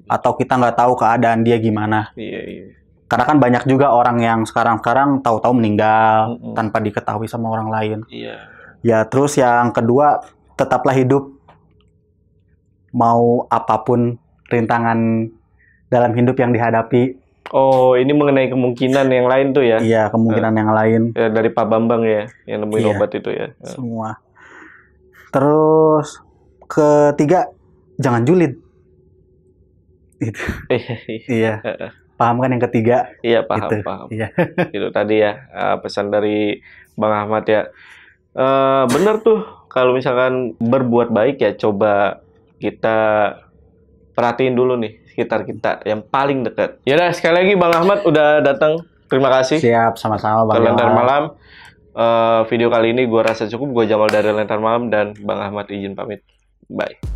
atau kita nggak tahu keadaan dia gimana. Iya. Karena kan banyak juga orang yang sekarang tahu-tahu meninggal tanpa diketahui sama orang lain. Iya. Ya, terus yang kedua, tetaplah hidup. Mau apapun rintangan dalam hidup yang dihadapi. Oh, ini mengenai kemungkinan yang lain tuh ya? Iya, kemungkinan yang lain. Ya, dari Pak Bambang ya, yang nemuin obat itu ya? Semua. Terus, ketiga, jangan julid. Itu. Iya. Paham kan yang ketiga? Iya, paham. Iya. Itu tadi ya, pesan dari Bang Ahmad ya. Bener tuh, kalau misalkan berbuat baik ya coba kita perhatiin dulu nih sekitar kita yang paling dekat. Yaudah, sekali lagi Bang Ahmad udah datang. Terima kasih. Siap, sama-sama Bang. Ke Lentar Malam. Video kali ini gue rasa cukup. Gue Jamal dari Lentar Malam dan Bang Ahmad izin pamit. Bye.